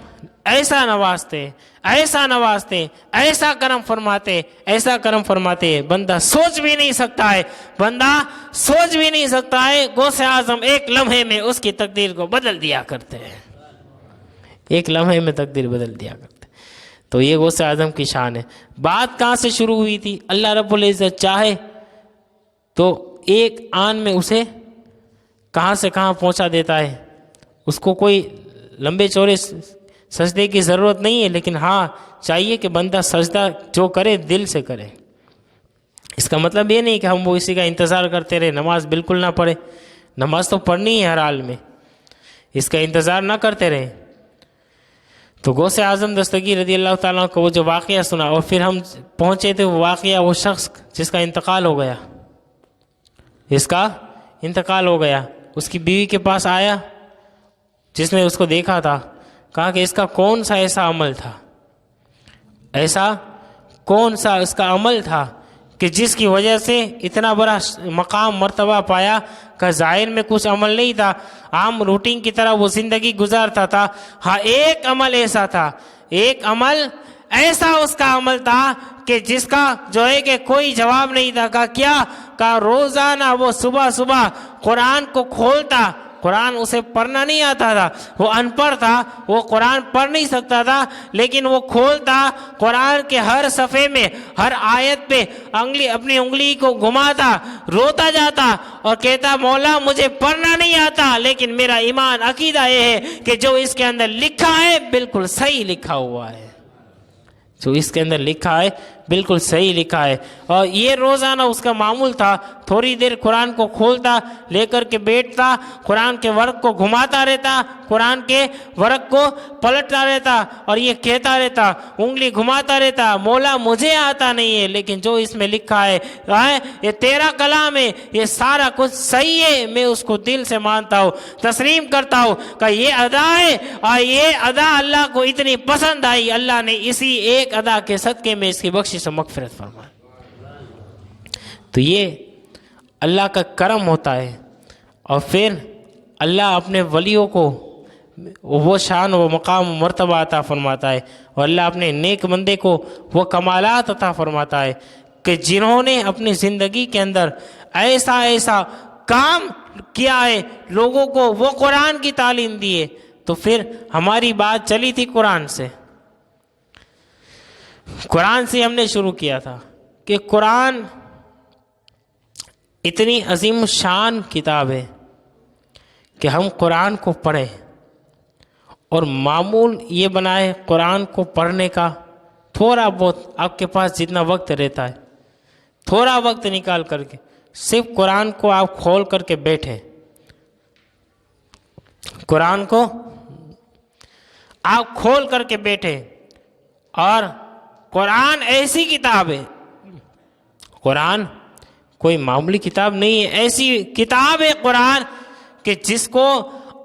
ایسا نوازتے، ایسا کرم فرماتے، بندہ سوچ بھی نہیں سکتا ہے، غوث اعظم ایک لمحے میں اس کی تقدیر کو بدل دیا کرتے ہیں، ایک لمحے میں تقدیر بدل دیا کرتے۔ تو یہ غوث اعظم کی شان ہے۔ بات کہاں سے شروع ہوئی تھی؟ اللہ رب العزت چاہے تو ایک آن میں اسے کہاں سے کہاں پہنچا دیتا ہے، اس کو کوئی لمبے چوڑے سجدے کی ضرورت نہیں ہے، لیکن ہاں چاہیے کہ بندہ سجدہ جو کرے دل سے کرے۔ اس کا مطلب یہ نہیں کہ ہم وہ اسی کا انتظار کرتے رہے، نماز بالکل نہ پڑھے، نماز تو پڑھنی ہے ہر حال میں، اس کا انتظار نہ کرتے رہے۔ تو غوث اعظم دستگیر رضی اللہ تعالیٰ کو وہ جو واقعہ سنا، اور پھر ہم پہنچے تھے وہ واقعہ، وہ شخص جس کا انتقال ہو گیا، اس کی بیوی کے پاس آیا جس نے اس کو دیکھا تھا، کہا کہ اس کا کون سا ایسا عمل تھا، ایسا کون سا اس کا عمل تھا کہ جس کی وجہ سے اتنا بڑا مقام مرتبہ پایا، کہ ظاہر میں کچھ عمل نہیں تھا، عام روٹین کی طرح وہ زندگی گزارتا تھا۔ ہاں ایک عمل ایسا تھا، ایک عمل ایسا اس کا عمل تھا کہ جس کا جو ہے کہ کوئی جواب نہیں تھا۔ کہا کیا؟ کہا روزانہ وہ صبح قرآن کو کھولتا، قرآن اسے پڑھنا نہیں آتا تھا، وہ ان پڑھ تھا، وہ قرآن پڑھ نہیں سکتا تھا، لیکن وہ کھولتا، قرآن کے ہر صفحے میں ہر آیت پہ اپنی انگلی کو گھماتا، روتا جاتا اور کہتا مولا مجھے پڑھنا نہیں آتا، لیکن میرا ایمان عقیدہ یہ ہے کہ جو اس کے اندر لکھا ہے بالکل صحیح لکھا ہوا ہے، جو اس کے اندر لکھا ہے بالکل صحیح لکھا ہے، اور یہ روزانہ اس کا معمول تھا، تھوڑی دیر قرآن کو کھولتا، لے کر کے بیٹھتا، قرآن کے ورق کو گھماتا رہتا، قرآن کے ورق کو پلٹتا رہتا اور یہ کہتا رہتا، انگلی گھماتا رہتا، مولا مجھے آتا نہیں ہے لیکن جو اس میں لکھا ہے یہ تیرا کلام ہے، یہ سارا کچھ صحیح ہے، میں اس کو دل سے مانتا ہوں، تسلیم کرتا ہوں کہ یہ ادا ہے، اور یہ ادا اللہ کو اتنی پسند آئی، اللہ نے اسی ایک ادا کے صدقے میں اس کی بخشش و مغفرت فرمائی۔ تو یہ اللہ کا کرم ہوتا ہے، اور پھر اللہ اپنے ولیوں کو وہ شان و مقام و مرتبہ عطا فرماتا ہے، اور اللہ اپنے نیک بندے کو وہ کمالات عطا فرماتا ہے کہ جنہوں نے اپنی زندگی کے اندر ایسا ایسا کام کیا ہے، لوگوں کو وہ قرآن کی تعلیم دی ہے۔ تو پھر ہماری بات چلی تھی قرآن سے، قرآن سے ہم نے شروع کیا تھا کہ قرآن اتنی عظیم شان کتاب ہے کہ ہم قرآن کو پڑھیں، اور معمول یہ بنائے قرآن کو پڑھنے کا، تھوڑا بہت آپ کے پاس جتنا وقت رہتا ہے تھوڑا وقت نکال کر کے صرف قرآن کو آپ کھول کر کے بیٹھیں، قرآن کو آپ کھول کر کے بیٹھیں، اور قرآن ایسی کتاب ہے، قرآن کوئی معمولی کتاب نہیں ہے، ایسی کتاب ہے قرآن کہ جس کو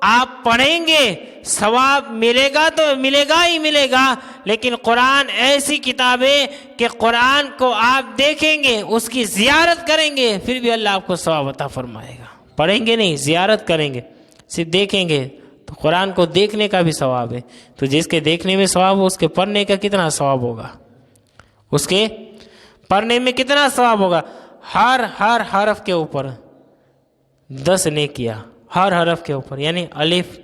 آپ پڑھیں گے ثواب ملے گا تو ملے گا ہی ملے گا، لیکن قرآن ایسی کتاب ہے کہ قرآن کو آپ دیکھیں گے، اس کی زیارت کریں گے، پھر بھی اللہ آپ کو ثواب عطا فرمائے گا۔ پڑھیں گے نہیں، زیارت کریں گے، صرف دیکھیں گے تو قرآن کو دیکھنے کا بھی ثواب ہے، تو جس کے دیکھنے میں ثواب ہو اس کے پڑھنے کا کتنا ثواب ہوگا، اس کے پڑھنے میں کتنا ثواب ہوگا۔ ہر حرف کے اوپر 10 نیکیاں، ہر حرف کے اوپر، یعنی الف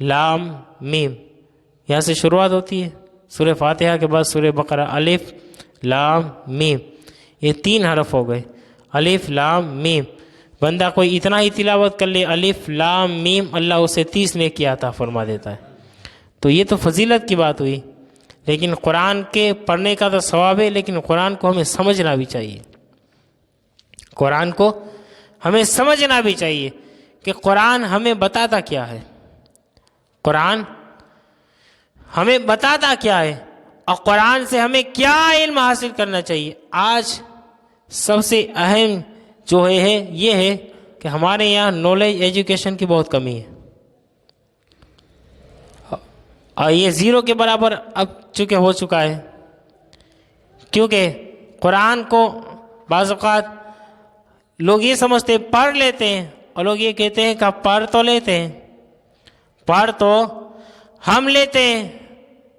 لام میم، یہاں سے شروعات ہوتی ہے سورہ فاتحہ کے بعد سورہ بقرہ، الف لام میم، یہ 3 حرف ہو گئے، الف لام میم۔ بندہ کوئی اتنا ہی تلاوت کر لے الف لام میم، اللہ اسے 30 نیکیاں عطا فرما دیتا ہے۔ تو یہ تو فضیلت کی بات ہوئی، لیکن قرآن کے پڑھنے کا تو ثواب ہے، لیکن قرآن کو ہمیں سمجھنا بھی چاہیے، قرآن کو ہمیں سمجھنا بھی چاہیے کہ قرآن ہمیں بتاتا کیا ہے، قرآن ہمیں بتاتا کیا ہے، اور قرآن سے ہمیں کیا علم حاصل کرنا چاہیے۔ آج سب سے اہم جو ہے یہ ہے کہ ہمارے یہاں نالج ایجوکیشن کی بہت کمی ہے، اور یہ 0 کے برابر اب چونکہ ہو چکا ہے، کیونکہ قرآن کو بعض اوقات لوگ یہ سمجھتے پڑھ لیتے ہیں، اور لوگ یہ کہتے ہیں کہ پڑھ تو لیتے ہیں، پڑھ تو ہم لیتے ہیں،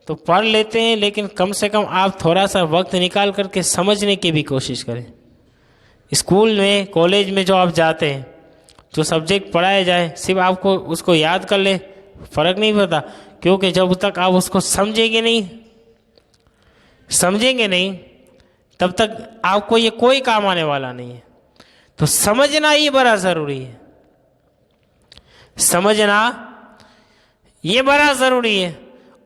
تو پڑھ لیتے ہیں، لیکن کم سے کم آپ تھوڑا سا وقت نکال کر کے سمجھنے کی بھی کوشش کریں۔ اسکول میں کالج میں جو آپ جاتے ہیں، جو سبجیکٹ پڑھایا جائے صرف آپ کو اس کو یاد کر لے، فرق نہیں پڑتا، کیونکہ جب تک آپ اس کو سمجھیں گے نہیں تب تک آپ کو یہ کوئی کام آنے والا نہیں ہے۔ تو سمجھنا یہ بڑا ضروری ہے، سمجھنا یہ بڑا ضروری ہے،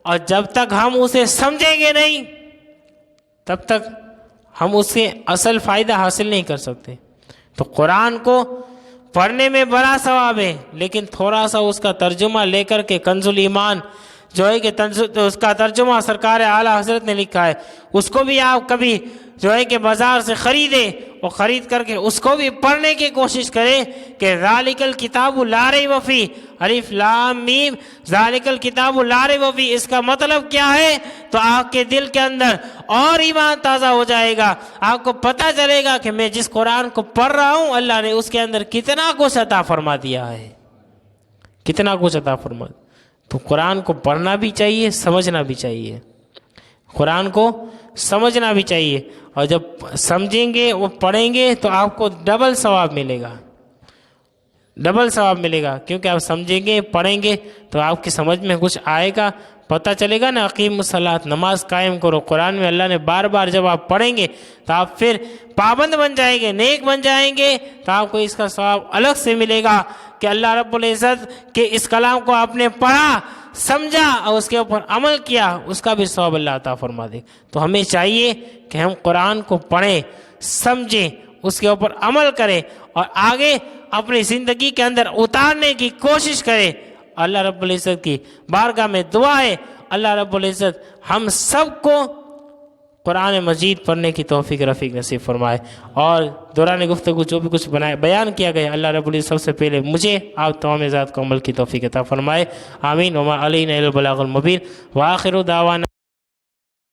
اور جب تک ہم اسے سمجھیں گے نہیں تب تک ہم اس سے اصل فائدہ حاصل نہیں کر سکتے۔ تو قرآن کو پڑھنے میں بڑا ثواب ہے، لیکن تھوڑا سا اس کا ترجمہ لے کر کے کنز الایمان جو ہے کہ اس کا ترجمہ سرکار اعلیٰ حضرت نے لکھا ہے، اس کو بھی آپ کبھی جو ہے کہ بازار سے خریدیں، اور خرید کر کے اس کو بھی پڑھنے کی کوشش کریں کہ ذالک الکتاب لا ریب فیہ، الف لام میم، ذالک الکتاب لا ریب فیہ، اس کا مطلب کیا ہے؟ تو آپ کے دل کے اندر اور ایمان تازہ ہو جائے گا، آپ کو پتہ چلے گا کہ میں جس قرآن کو پڑھ رہا ہوں اللہ نے اس کے اندر کتنا کچھ عطا فرما دیا ہے، کتنا کچھ عطا فرما۔ تو قرآن کو پڑھنا بھی چاہیے، سمجھنا بھی چاہیے، قرآن کو سمجھنا بھی چاہیے، اور جب سمجھیں گے وہ پڑھیں گے تو آپ کو ڈبل ثواب ملے گا، ڈبل ثواب ملے گا، کیونکہ آپ سمجھیں گے پڑھیں گے تو آپ کی سمجھ میں کچھ آئے گا، پتہ چلے گا نا، اقیم الصلاۃ، نماز قائم کرو، قرآن میں اللہ نے بار بار جب آپ پڑھیں گے تو آپ پھر پابند بن جائیں گے، نیک بن جائیں گے، تو آپ کو اس کا ثواب الگ سے ملے گا کہ اللہ رب العزت کے اس کلام کو آپ نے پڑھا، سمجھا اور اس کے اوپر عمل کیا، اس کا بھی ثواب اللہ عطا فرما دے۔ تو ہمیں چاہیے کہ ہم قرآن کو پڑھیں، سمجھیں، اس کے اوپر عمل کریں اور آگے اپنی زندگی کے اندر اتارنے کی کوشش کریں۔ اللہ رب العزت کی بارگاہ میں دعا ہے، اللہ رب العزت ہم سب کو قرآن مجید پڑھنے کی توفیق رفیق نصیب فرمائے، اور دوران گفتگو جو بھی کچھ بیان کیا گیا اللہ رب العزت سب سے پہلے مجھے آپ تمام ذات کو عمل کی توفیق عطا فرمائے۔ آمین۔ وما علینا الا البلاغ المبین، وآخر دعوانا